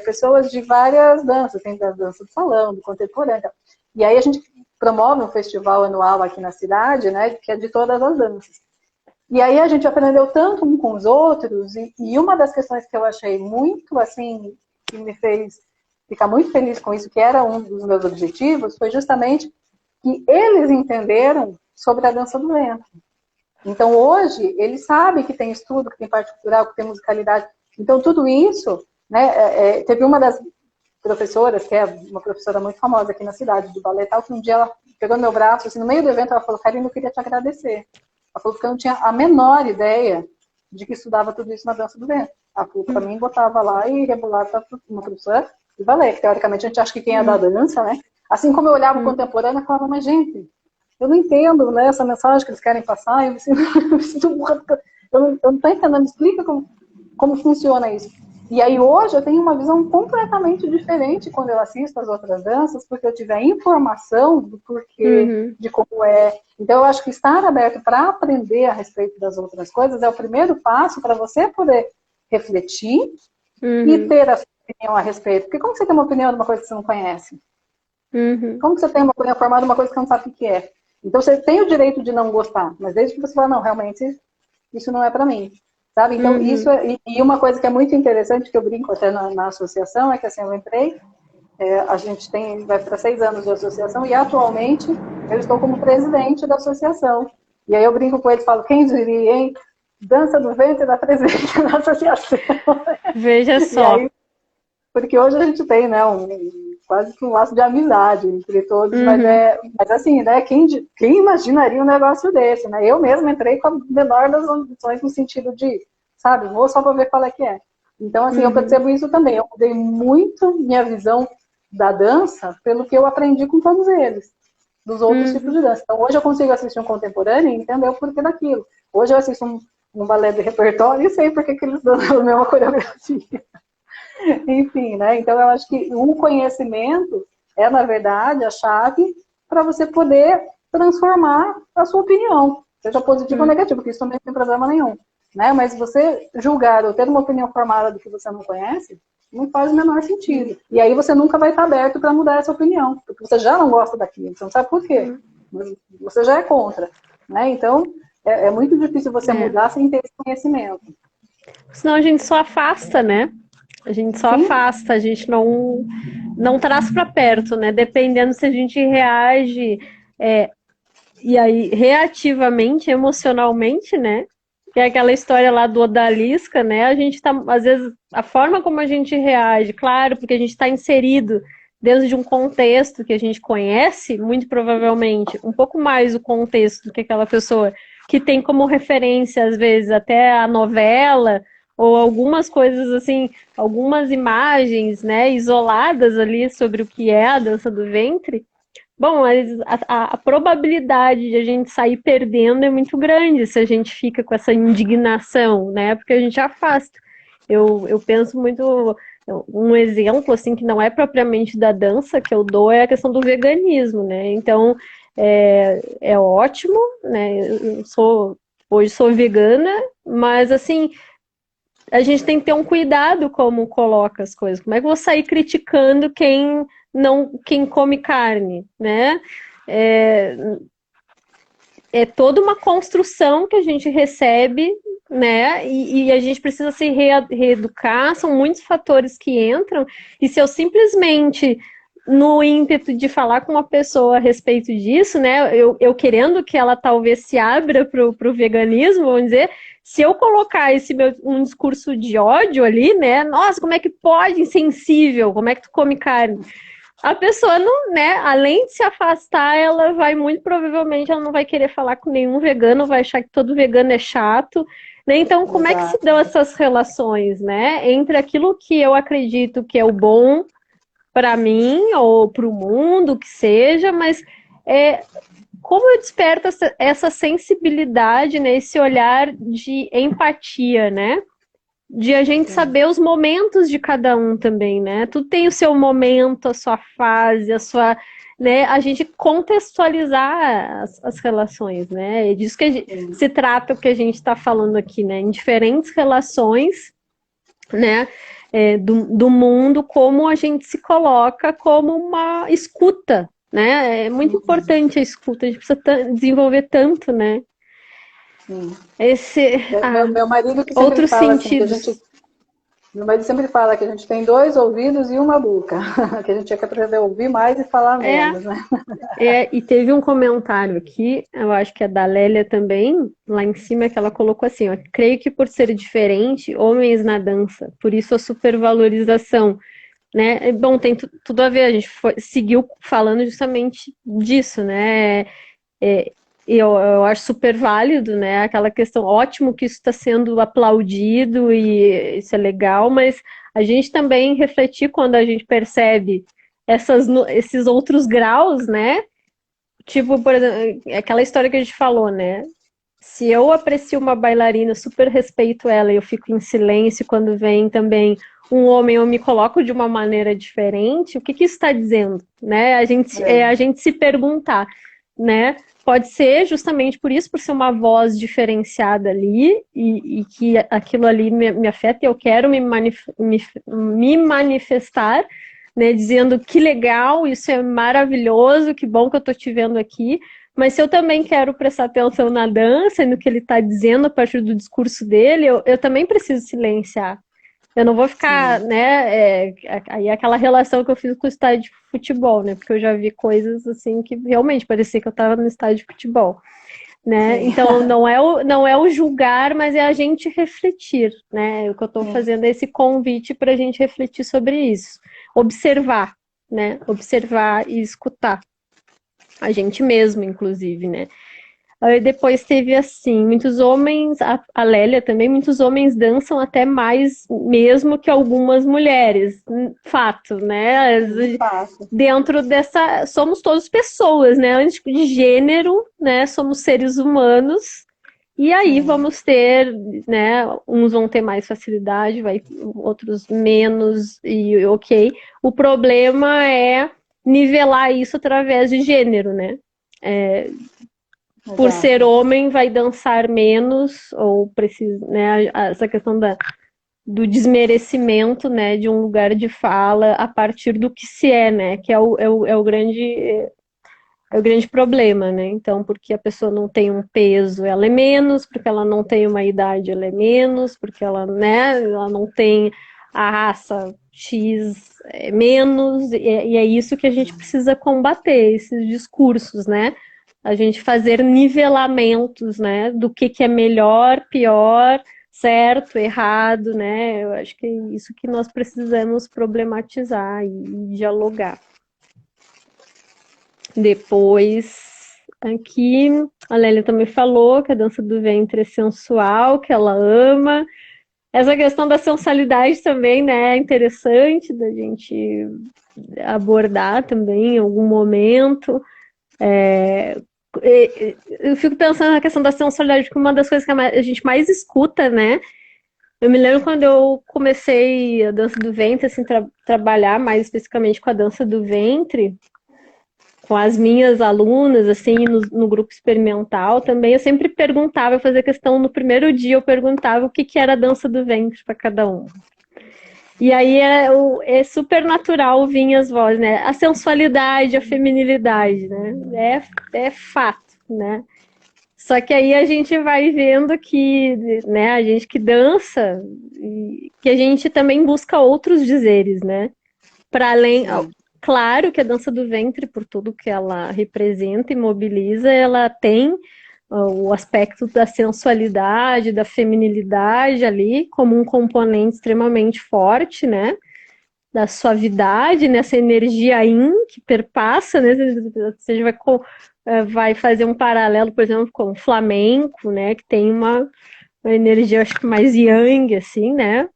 pessoas de várias danças, tem da dança do salão, do contemporâneo. E aí a gente promove um festival anual aqui na cidade, né, que é de todas as danças. E aí a gente aprendeu tanto um com os outros, e uma das questões que eu achei muito, assim, que me fez ficar muito feliz com isso, que era um dos meus objetivos, foi justamente que eles entenderam sobre a dança do ventre. Então, hoje, eles sabem que tem estudo, que tem parte cultural, que tem musicalidade. Então, tudo isso, né, teve uma das professoras, que é uma professora muito famosa aqui na cidade, de balé e tal, que um dia ela pegou no meu braço, assim, no meio do evento, ela falou, Karine, eu queria te agradecer. Ela falou, porque eu não tinha a menor ideia de que estudava tudo isso na dança do ventre. Ela falou, para mim, botava lá e rebolava uma professora de balé, que teoricamente a gente acha que quem é da dança, né? Assim como eu olhava o contemporâneo, eu falava, mas gente, eu não entendo, né, essa mensagem que eles querem passar, eu me sinto burra, eu não estou entendendo, me explica como funciona isso. E aí hoje eu tenho uma visão completamente diferente quando eu assisto as outras danças, porque eu tive a informação do porquê, de como é. Então eu acho que estar aberto para aprender a respeito das outras coisas é o primeiro passo para você poder refletir e ter a sua opinião a respeito. Porque como você tem uma opinião de uma coisa que você não conhece? Como que você tem uma opinião formada de uma coisa que você não sabe o que é? Então você tem o direito de não gostar, mas desde que você fala, não, realmente isso não é para mim. Sabe? Então, isso e uma coisa que é muito interessante, que eu brinco até na associação, é que assim, eu entrei, a gente vai para 6 anos de associação, e atualmente eu estou como presidente da associação. E aí eu brinco com eles, falo, quem diria, hein? Dança do ventre da presidente da associação. Veja só. Aí, porque hoje a gente tem, né, quase que um laço de amizade entre todos, mas assim, né, quem imaginaria um negócio desse, né? Eu mesma entrei com a menor das ambições no sentido de, sabe, vou só para ver qual é que é. Então, assim, eu percebo isso também. Eu mudei muito minha visão da dança pelo que eu aprendi com todos eles, dos outros tipos de dança. Então, hoje eu consigo assistir um contemporâneo e entender o porquê daquilo. Hoje eu assisto um balé de repertório e sei por que eles dançam a mesma coreografia. Enfim, né? Então eu acho que o conhecimento é, na verdade, a chave para você poder transformar a sua opinião, seja positiva ou negativa, porque isso também não tem problema nenhum. Né? Mas você julgar ou ter uma opinião formada do que você não conhece, não faz o menor sentido. E aí você nunca vai estar aberto para mudar essa opinião, porque você já não gosta daquilo, você não sabe por quê. Você já é contra. Né? Então, é muito difícil você mudar sem ter esse conhecimento. Senão a gente só afasta, né? A gente só afasta, a gente não traz para perto, né? Dependendo se a gente reage e aí reativamente, emocionalmente, né? Que é aquela história lá do Odalisca, né? A gente tá, às vezes, a forma como a gente reage, claro, porque a gente está inserido dentro de um contexto que a gente conhece, muito provavelmente, um pouco mais o contexto do que aquela pessoa que tem como referência, às vezes, até a novela, ou algumas coisas assim, algumas imagens, né, isoladas ali sobre o que é a dança do ventre. Bom, a probabilidade de a gente sair perdendo é muito grande se a gente fica com essa indignação, né? Porque a gente afasta. Eu penso muito. Um exemplo, assim, que não é propriamente da dança que eu dou é a questão do veganismo, né? Então, é ótimo, né? Hoje sou vegana, mas, assim, a gente tem que ter um cuidado como coloca as coisas. Como é que eu vou sair criticando quem come carne, né? É toda uma construção que a gente recebe, né? E a gente precisa se reeducar, são muitos fatores que entram, e se eu simplesmente, no ímpeto de falar com uma pessoa a respeito disso, né? Eu querendo que ela talvez se abra para o veganismo, vamos dizer, se eu colocar um discurso de ódio ali, né? Nossa, como é que pode, insensível, como é que tu come carne? A pessoa não, né, além de se afastar, ela vai muito provavelmente, ela não vai querer falar com nenhum vegano, vai achar que todo vegano é chato, né? Então, como é que se dão essas relações, né, entre aquilo que eu acredito que é o bom para mim ou para o mundo, que seja, mas como eu desperto essa sensibilidade, né, esse olhar de empatia, né? De a gente saber os momentos de cada um também, né? Tudo tem o seu momento, a sua fase, a sua, né? A gente contextualizar as relações, né? É disso que se trata o que a gente está falando aqui, né? Em diferentes relações, né? Do mundo, como a gente se coloca como uma escuta, né? É muito importante a escuta, a gente precisa desenvolver tanto, né? Sim. Esse, meu marido que sempre outros fala sentidos. assim, meu marido sempre fala que a gente tem 2 ouvidos e uma boca, que a gente tinha que aprender a ouvir mais e falar menos, né? E teve um comentário aqui, eu acho que é da Lélia também, lá em cima, que ela colocou assim, ó, creio que por ser diferente, homens na dança, por isso a supervalorização, né? Bom, tem tudo a ver, a gente seguiu falando justamente disso, né? eu acho super válido, né? Aquela questão, ótimo que isso está sendo aplaudido e isso é legal, mas a gente também refletir quando a gente percebe esses outros graus, né? Tipo, por exemplo, aquela história que a gente falou, né? Se eu aprecio uma bailarina, super respeito ela e eu fico em silêncio quando vem também um homem, eu me coloco de uma maneira diferente, o que isso está dizendo, né? A gente se perguntar, né? Pode ser justamente por isso, por ser uma voz diferenciada ali e que aquilo ali me afeta e eu quero me manifestar, né? Dizendo que legal, isso é maravilhoso, que bom que eu estou te vendo aqui. Mas se eu também quero prestar atenção na dança e no que ele está dizendo a partir do discurso dele, eu também preciso silenciar. Eu não vou ficar, né? Aí é aquela relação que eu fiz com o estádio de futebol, né? Porque eu já vi coisas assim que realmente parecia que eu estava no estádio de futebol, né? Então não é o julgar, mas é a gente refletir, né? O que eu estou fazendo é esse convite para a gente refletir sobre isso, observar, né? Observar e escutar. A gente mesmo, inclusive, né? Aí depois teve assim, muitos homens, a Lélia também, muitos homens dançam até mais mesmo que algumas mulheres. Fato, né? Dentro dessa. Somos todos pessoas, né? Antes de gênero, né? Somos seres humanos. E aí vamos ter, né? Uns vão ter mais facilidade, outros menos, e ok. O problema é nivelar isso através de gênero, né? Por ser homem, vai dançar menos, ou precisa, né? Essa questão do desmerecimento, né? De um lugar de fala a partir do que se é, né? Que é o grande problema, né? Então, porque a pessoa não tem um peso, ela é menos, porque ela não tem uma idade, ela é menos, porque ela, né? Ela não tem a raça X é menos, e é isso que a gente precisa combater, esses discursos, né? A gente fazer nivelamentos, né? Do que é melhor, pior, certo, errado, né? Eu acho que é isso que nós precisamos problematizar e dialogar. Depois, aqui, a Lélia também falou que a dança do ventre é sensual, que ela ama. Essa questão da sensualidade também, né, é interessante da gente abordar também em algum momento. Eu fico pensando na questão da sensualidade, porque uma das coisas que a gente mais escuta, né? Eu me lembro quando eu comecei a dança do ventre, assim, trabalhar mais especificamente com a dança do ventre, com as minhas alunas, assim, no grupo experimental também, eu sempre perguntava, eu fazia questão, no primeiro dia eu perguntava o que era a dança do ventre para cada um. E aí é super natural vir as vozes, né? A sensualidade, a feminilidade, né? É fato, né? Só que aí a gente vai vendo que, né, a gente que dança, que a gente também busca outros dizeres, né? Para além, claro que a dança do ventre, por tudo que ela representa e mobiliza, ela tem o aspecto da sensualidade, da feminilidade ali, como um componente extremamente forte, né? Da suavidade, nessa energia yin que perpassa, né? Você vai fazer um paralelo, por exemplo, com o flamenco, né? Que tem uma energia, acho que mais yang, assim, né?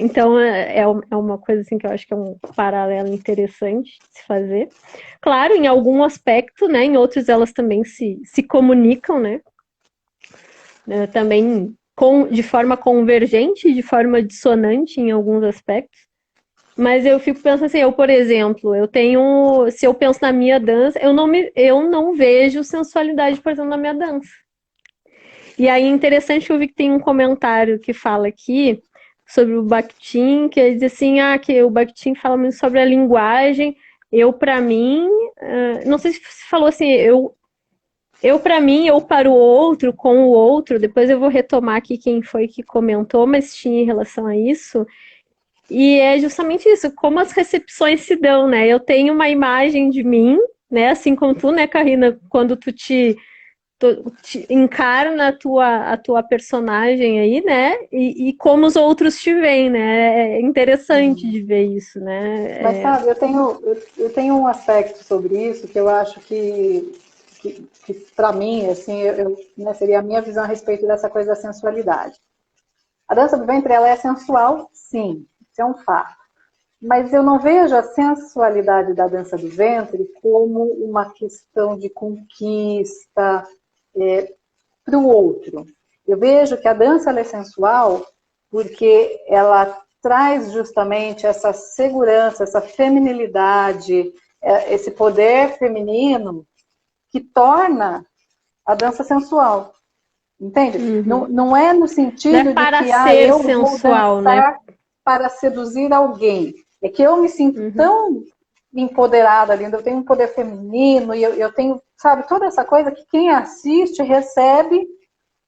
Então, é uma coisa assim que eu acho que é um paralelo interessante de se fazer. Claro, em algum aspecto, né? Em outros elas também se comunicam, né? Também de forma convergente, de forma dissonante em alguns aspectos. Mas eu fico pensando assim, por exemplo, se eu penso na minha dança, eu não vejo sensualidade, por exemplo, na minha dança. E aí, interessante que eu vi que tem um comentário que fala aqui sobre o Bakhtin, que ele diz assim, que o Bakhtin fala muito sobre a linguagem. Para mim, não sei se você falou assim, para mim, eu para o outro, com o outro, depois eu vou retomar aqui quem foi que comentou, mas tinha em relação a isso. E é justamente isso, como as recepções se dão, né? Eu tenho uma imagem de mim, né? Assim como tu, né, Karina, quando tu te encarna a tua personagem aí, né? E como os outros te veem, né? É interessante de ver isso, né? Mas sabe, eu tenho um aspecto sobre isso que eu acho que que para mim, assim, né, seria a minha visão a respeito dessa coisa da sensualidade. A dança do ventre, ela é sensual, sim, isso é um fato. Mas eu não vejo a sensualidade da dança do ventre como uma questão de conquista para o outro. Eu vejo que a dança ela é sensual porque ela traz justamente essa segurança, essa feminilidade, esse poder feminino que torna a dança sensual. Entende? Uhum. Não é no Não é sentido de para que ser eu vou sensual, né? dançar para seduzir alguém. É que eu me sinto Uhum. tão empoderada ali, eu tenho um poder feminino, e eu tenho, sabe, toda essa coisa que quem assiste recebe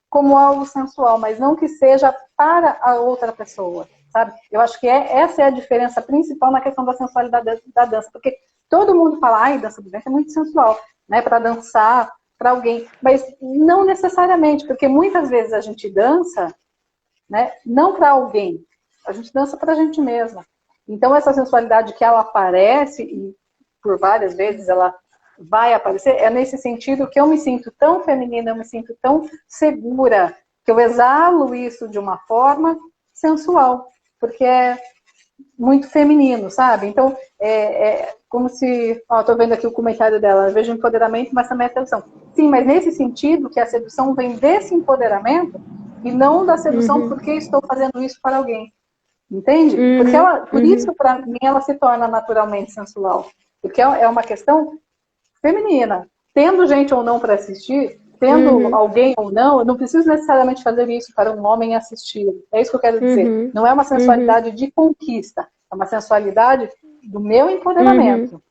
como algo sensual, mas não que seja para a outra pessoa, sabe? Eu acho que essa é a diferença principal na questão da sensualidade da dança, porque todo mundo fala, ai, dança do ventre é muito sensual, né, para dançar para alguém, mas não necessariamente, porque muitas vezes a gente dança, né, não para alguém, a gente dança para a gente mesma. Então essa sensualidade que ela aparece e por várias vezes ela vai aparecer, é nesse sentido que eu me sinto tão feminina, eu me sinto tão segura, que eu exalo isso de uma forma sensual, porque é muito feminino, sabe? Então, como se... Estou vendo aqui o comentário dela, eu vejo empoderamento, mas também atenção. Sim, mas nesse sentido que a sedução vem desse empoderamento e não da sedução porque estou fazendo isso para alguém. Entende? Porque Uhum. ela, por Uhum. isso, para mim, ela se torna naturalmente sensual. Porque é uma questão feminina. Tendo gente ou não para assistir, tendo Uhum. alguém ou não, eu não preciso necessariamente fazer isso para um homem assistir. É isso que eu quero dizer. Uhum. Não é uma Uhum. sensualidade de conquista, é uma sensualidade do meu Uhum. empoderamento.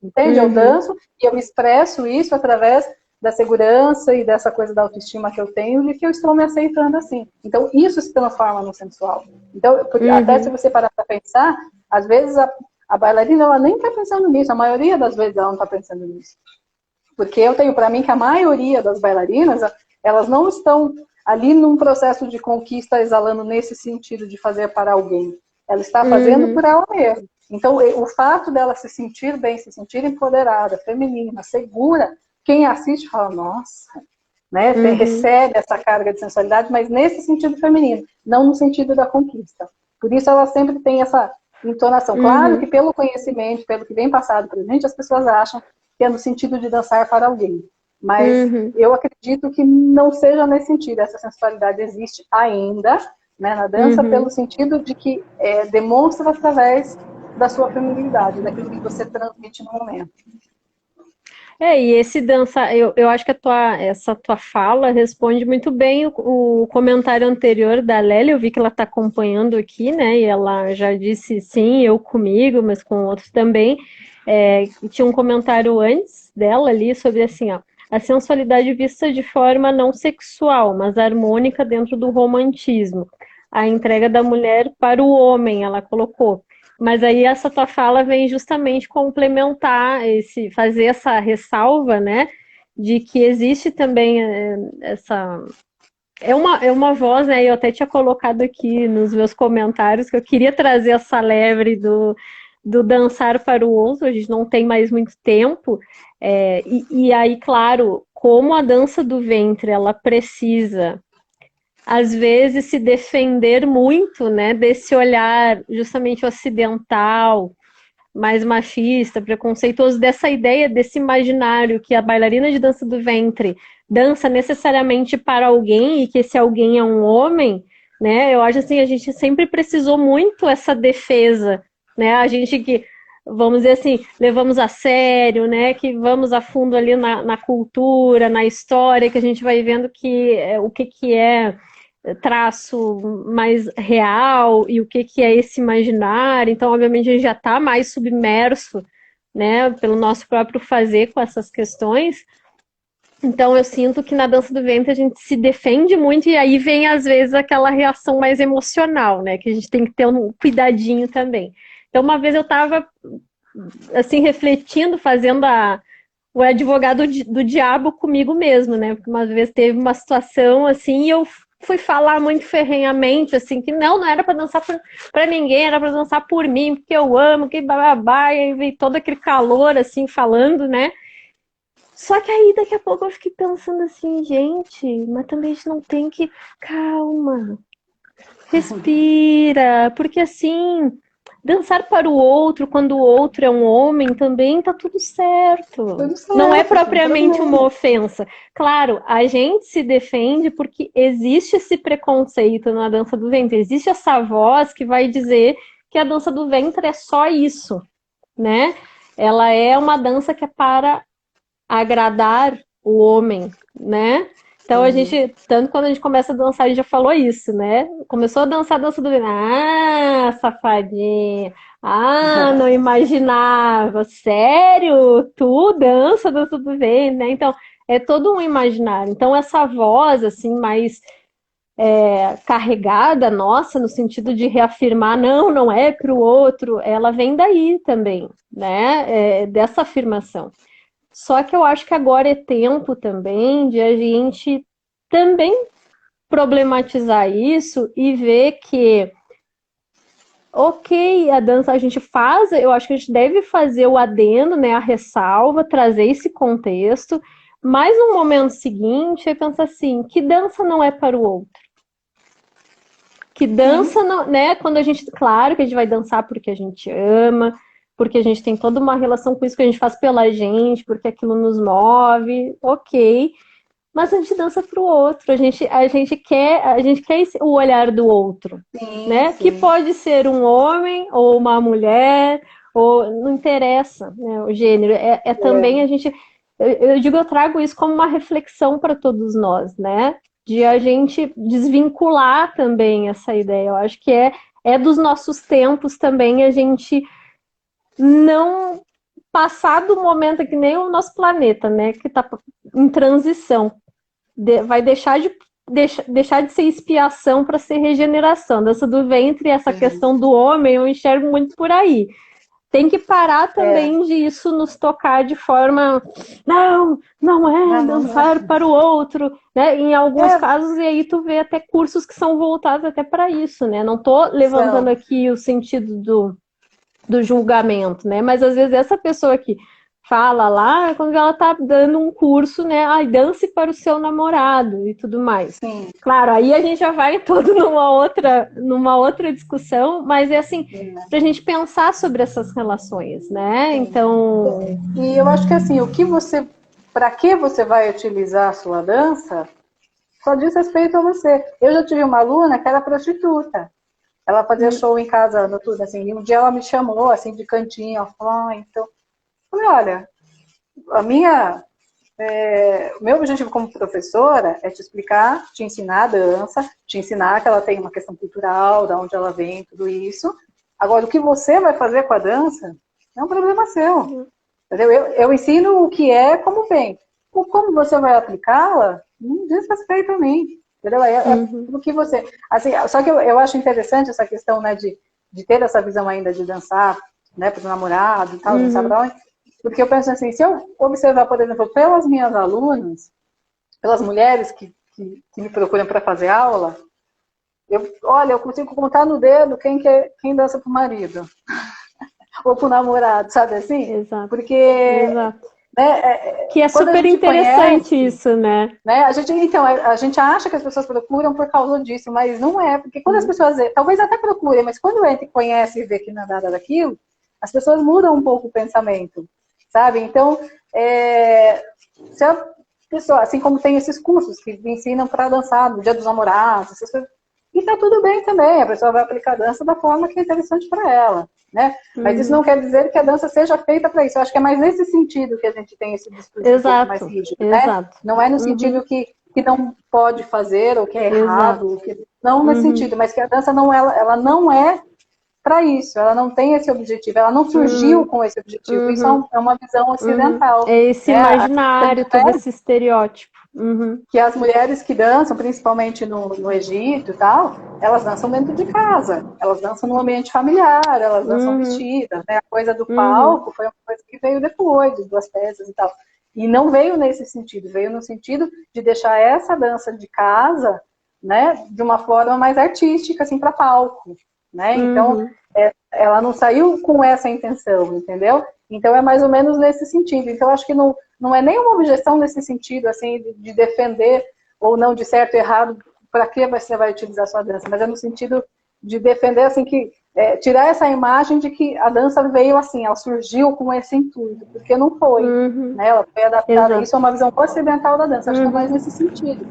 Entende? Eu Uhum. danço e eu expresso isso através da segurança e dessa coisa da autoestima que eu tenho e que eu estou me aceitando assim. Então, isso se transforma no sensual. Então, até se Uhum. você parar para pensar, às vezes a bailarina ela nem está pensando nisso, a maioria das vezes ela não está pensando nisso. Porque eu tenho para mim que a maioria das bailarinas, elas não estão ali num processo de conquista exalando nesse sentido de fazer para alguém. Ela está fazendo Uhum. por ela mesma. Então, o fato dela se sentir bem, se sentir empoderada, feminina, segura, quem assiste fala, nossa, né? Uhum. Recebe essa carga de sensualidade, mas nesse sentido feminino, não no sentido da conquista. Por isso ela sempre tem essa entonação. Claro que Uhum. pelo conhecimento, pelo que vem passado para a gente, as pessoas acham que é no sentido de dançar para alguém. Mas Uhum. eu acredito que não seja nesse sentido. Essa sensualidade existe ainda, né, na dança, pelo Uhum. sentido de que demonstra através da sua feminilidade, daquilo que você transmite no momento. E esse dança, eu acho que essa tua fala responde muito bem o comentário anterior da Lélia. Eu vi que ela está acompanhando aqui, né? E ela já disse sim, eu comigo, mas com outros também. Tinha um comentário antes dela ali sobre assim, ó, a sensualidade vista de forma não sexual, mas harmônica dentro do romantismo. A entrega da mulher para o homem, ela colocou. Mas aí essa tua fala vem justamente complementar fazer essa ressalva, né, de que existe também essa é uma voz, né? Eu até tinha colocado aqui nos meus comentários que eu queria trazer essa lebre do dançar para o outro. A gente não tem mais muito tempo, e aí, claro, como a dança do ventre ela precisa às vezes se defender muito, né, desse olhar justamente ocidental, mais machista, preconceituoso, dessa ideia, desse imaginário que a bailarina de dança do ventre dança necessariamente para alguém e que esse alguém é um homem, né? Eu acho assim, a gente sempre precisou muito essa defesa, né? A gente que, vamos dizer assim, levamos a sério, né? Que vamos a fundo ali na cultura, na história, que a gente vai vendo que o que é traço mais real e o que é esse imaginário. Então, obviamente, a gente já está mais submerso, né, pelo nosso próprio fazer com essas questões. Então, eu sinto que na dança do ventre a gente se defende muito e aí vem, às vezes, aquela reação mais emocional, né, que a gente tem que ter um cuidadinho também. Então, uma vez eu estava, assim, refletindo, fazendo o advogado do diabo comigo mesmo, né? Porque uma vez teve uma situação assim e eu fui falar muito ferrenhamente, assim, que não era para dançar para ninguém, era para dançar por mim, porque eu amo, que bababá, e aí veio todo aquele calor, assim, falando, né? Só que aí daqui a pouco eu fiquei pensando assim, gente, mas também a gente não tem que. Calma, respira, porque assim, dançar para o outro quando o outro é um homem também tá tudo certo. Tudo Não é certo, sem propriamente uma problema. ofensa. Claro, a gente se defende porque existe esse preconceito na dança do ventre, existe essa voz que vai dizer que a dança do ventre é só isso, né? Ela é uma dança que é para agradar o homem, né? Então a Sim. gente, tanto quando a gente começa a dançar, a gente já falou isso, né? Começou a dançar a dança do ventre. Ah, safadinha. Ah, não imaginava. Sério? Tu dança a dança do ventre, né? Então, é todo um imaginário. Então, essa voz, assim, mais carregada, nossa, no sentido de reafirmar, não, não é para o outro, ela vem daí também, né? Dessa afirmação. Só que eu acho que agora é tempo também de a gente também problematizar isso e ver que, ok, a dança a gente faz, eu acho que a gente deve fazer o adendo, né, a ressalva, trazer esse contexto, mas no momento seguinte, eu penso assim, que dança não é para o outro? Que Sim, dança, não, né? Quando a gente, claro que a gente vai dançar porque a gente ama, porque a gente tem toda uma relação com isso que a gente faz pela gente, porque aquilo nos move, ok. Mas a gente dança para o outro, a gente quer o olhar do outro, sim, né? Que sim. pode ser um homem ou uma mulher, ou não interessa, né, o gênero. É também a gente, eu digo, eu trago isso como uma reflexão para todos nós, né? De a gente desvincular também essa ideia. Eu acho que é dos nossos tempos também a gente não passar do momento que nem o nosso planeta, né? Que está em transição vai deixar de ser expiação para ser regeneração. Dança do ventre, essa questão do homem, eu enxergo muito por aí. Tem que parar É, também de isso nos tocar de forma. Não, não é não, não é. dançar para o outro, né? Em alguns É, casos, e aí tu vê até cursos que são voltados até para isso, né? Não tô levantando são. aqui o sentido do julgamento, né? Mas às vezes essa pessoa que fala lá, quando ela tá dando um curso, né? Ai, dance para o seu namorado e tudo mais. Sim. Claro, aí a gente já vai todo numa outra discussão, mas é assim, para a gente pensar sobre essas relações, né? Sim. Então, E eu acho que assim, para que você vai utilizar a sua dança, só diz respeito a você. Eu já tive uma aluna que era prostituta. Ela fazia show em casa noturna, assim, e um dia ela me chamou, assim, de cantinho, ela falou, então, eu falei, olha, a o meu objetivo como professora é te explicar, te ensinar a dança, te ensinar que ela tem uma questão cultural, da onde ela vem, tudo isso. Agora, o que você vai fazer com a dança é um problema seu. Entendeu? Eu ensino o que é como vem. Como você vai aplicá-la, não diz respeito a mim. Entendeu? É o que você. Assim, só que eu acho interessante essa questão, né, de ter essa visão ainda de dançar, né, para o namorado e tal, dançar para onde. Porque eu penso assim, se eu observar, por exemplo, pelas minhas alunas, pelas mulheres que me procuram para fazer aula, olha, eu consigo contar no dedo quem dança para o marido ou para o namorado, sabe assim? exato, Porque exato. né, Que é quando a super gente interessante conhece, isso, né? né, a gente acha que as pessoas procuram por causa disso, mas não é, porque quando as pessoas, talvez até procurem, mas quando entra e conhece e vê que não é nada daquilo, as pessoas mudam um pouco o pensamento, sabe? Então, se a pessoa, assim como tem esses cursos que ensinam para dançar no Dia dos Namorados, essas coisas, e tá tudo bem também, a pessoa vai aplicar a dança da forma que é interessante para ela, né? Mas isso não quer dizer que a dança seja feita para isso. Eu acho que é mais nesse sentido que a gente tem esse discurso um pouco mais Exato, rígido, né? exato. Não é no sentido que não pode fazer, ou que é errado, Exato. não nesse sentido, mas que a dança não, ela não é para isso, ela não tem esse objetivo, ela não surgiu com esse objetivo. Isso é uma visão ocidental, É esse né? imaginário, Tanto todo é esse estereótipo. que as mulheres que dançam, principalmente no Egito e tal, elas dançam dentro de casa, elas dançam no ambiente familiar, elas dançam vestidas, né? A coisa do palco foi uma coisa que veio depois, das duas peças e tal. E não veio nesse sentido, veio no sentido de deixar essa dança de casa, né, de uma forma mais artística, assim, para palco, né? Então, ela não saiu com essa intenção, entendeu? Então, é mais ou menos nesse sentido. Então, acho que não não é nenhuma objeção nesse sentido, assim, de defender ou não de certo e errado, para que você vai utilizar a sua dança, mas é no sentido de defender, assim, que tirar essa imagem de que a dança veio assim, ela surgiu com esse intuito, porque não foi, né? Ela foi adaptada, isso é uma visão ocidental da dança, acho que é mais nesse sentido.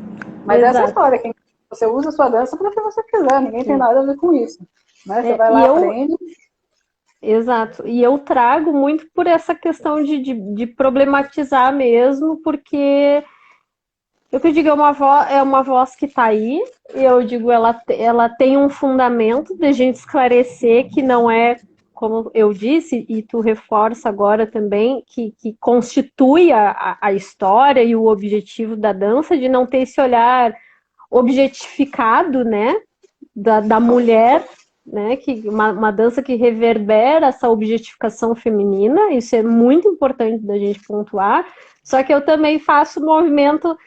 Mas essa história, que você usa a sua dança para o que você quiser, ninguém tem nada a ver com isso, né? Você vai lá, aprende. Exato, e eu trago muito por essa questão de problematizar mesmo, porque eu que digo, é uma voz que está aí, e eu digo, ela tem um fundamento de a gente esclarecer que não é, como eu disse, e tu reforça agora também, que constitui a história e o objetivo da dança, de não ter esse olhar objetificado, né, da mulher, né, que uma dança que reverbera essa objetificação feminina, isso é muito importante da gente pontuar, só que eu também faço o movimento,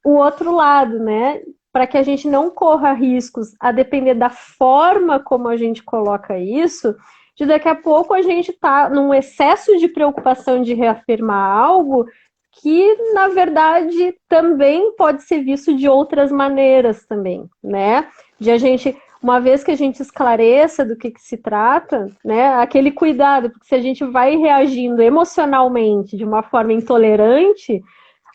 o outro lado, né, para que a gente não corra riscos, a depender da forma como a gente coloca isso, de daqui a pouco a gente tá num excesso de preocupação de reafirmar algo que, na verdade, também pode ser visto de outras maneiras também, né, de a gente, uma vez que a gente esclareça do que se trata, né, aquele cuidado, porque se a gente vai reagindo emocionalmente de uma forma intolerante,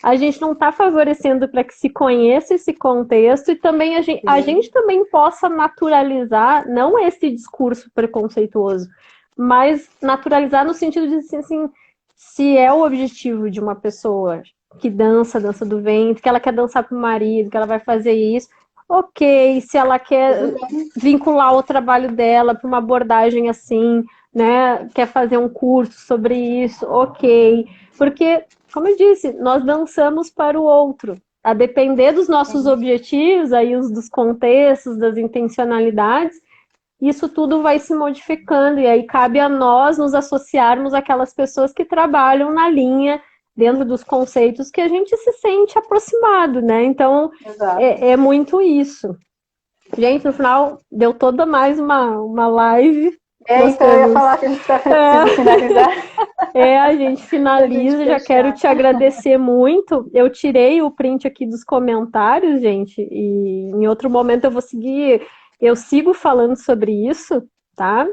a gente não está favorecendo para que se conheça esse contexto e também a gente também possa naturalizar, não esse discurso preconceituoso, mas naturalizar no sentido de assim, se é o objetivo de uma pessoa que dança do ventre, que ela quer dançar para o marido, que ela vai fazer isso, ok, se ela quer vincular o trabalho dela para uma abordagem assim, né, quer fazer um curso sobre isso, ok, porque, como eu disse, nós dançamos para o outro, a depender dos nossos objetivos, aí os dos contextos, das intencionalidades, isso tudo vai se modificando, e aí cabe a nós nos associarmos àquelas pessoas que trabalham na linha, dentro dos conceitos que a gente se sente aproximado, né? Então, é muito isso. Gente, no final, deu toda mais uma live. Então eu ia falar que a gente está precisando finalizar. A gente finaliza, já quero te agradecer muito. Eu tirei o print aqui dos comentários, gente, e em outro momento eu sigo falando sobre isso, tá?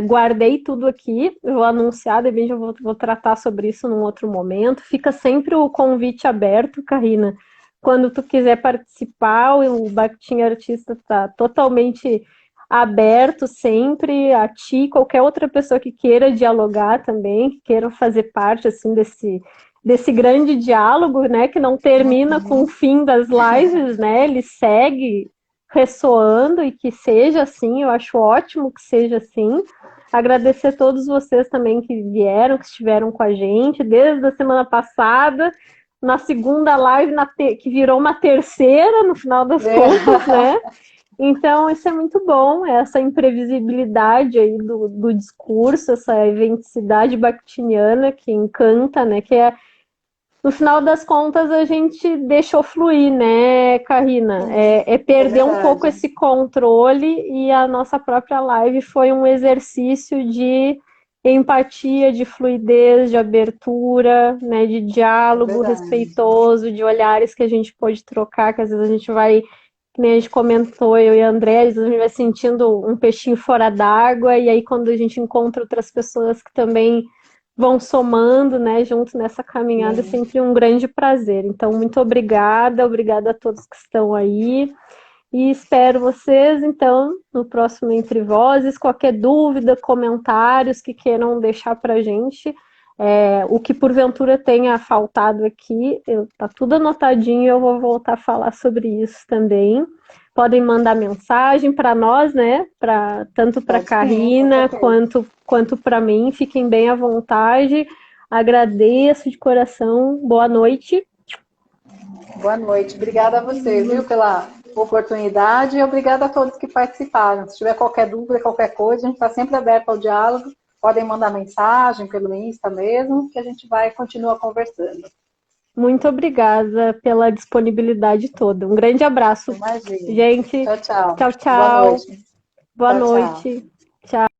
Guardei tudo aqui, eu vou anunciar, de repente eu vou tratar sobre isso num outro momento. Fica sempre o convite aberto, Karina. Quando tu quiser participar, o Bakhtin Artista está totalmente aberto sempre a ti, qualquer outra pessoa que queira dialogar também, que queira fazer parte assim desse grande diálogo, né, que não termina com o fim das lives, né, ele segue ressoando e que seja assim, eu acho ótimo que seja assim. Agradecer a todos vocês também que vieram, que estiveram com a gente desde a semana passada, na segunda live, que virou uma terceira no final das contas, né? Então, isso é muito bom, essa imprevisibilidade aí do discurso, essa eventicidade bakhtiniana que encanta, né? Que no final das contas, a gente deixou fluir, né, Karina? Perder um pouco esse controle, e a nossa própria live foi um exercício de empatia, de fluidez, de abertura, né, de diálogo respeitoso, de olhares que a gente pode trocar, que às vezes a gente vai, que nem a gente comentou, eu e a André, às vezes a gente vai sentindo um peixinho fora d'água, e aí quando a gente encontra outras pessoas que também vão somando, né, junto nessa caminhada, é sempre um grande prazer. Então, muito obrigada a todos que estão aí, e espero vocês, então, no próximo Entre Vozes. Qualquer dúvida, comentários que queiram deixar para a gente, o que porventura tenha faltado aqui, tá tudo anotadinho, eu vou voltar a falar sobre isso também. Podem mandar mensagem para nós, né? Tanto para a Karina quanto para mim. Fiquem bem à vontade. Agradeço de coração. Boa noite. Boa noite. Obrigada a vocês, viu, pela oportunidade, e obrigada a todos que participaram. Se tiver qualquer dúvida, qualquer coisa, a gente está sempre aberto ao diálogo. Podem mandar mensagem pelo Insta mesmo, que a gente vai continuar conversando. Muito obrigada pela disponibilidade toda. Um grande abraço. Imagina. Gente, tchau, tchau. Tchau, tchau. Boa noite. Boa noite. Tchau.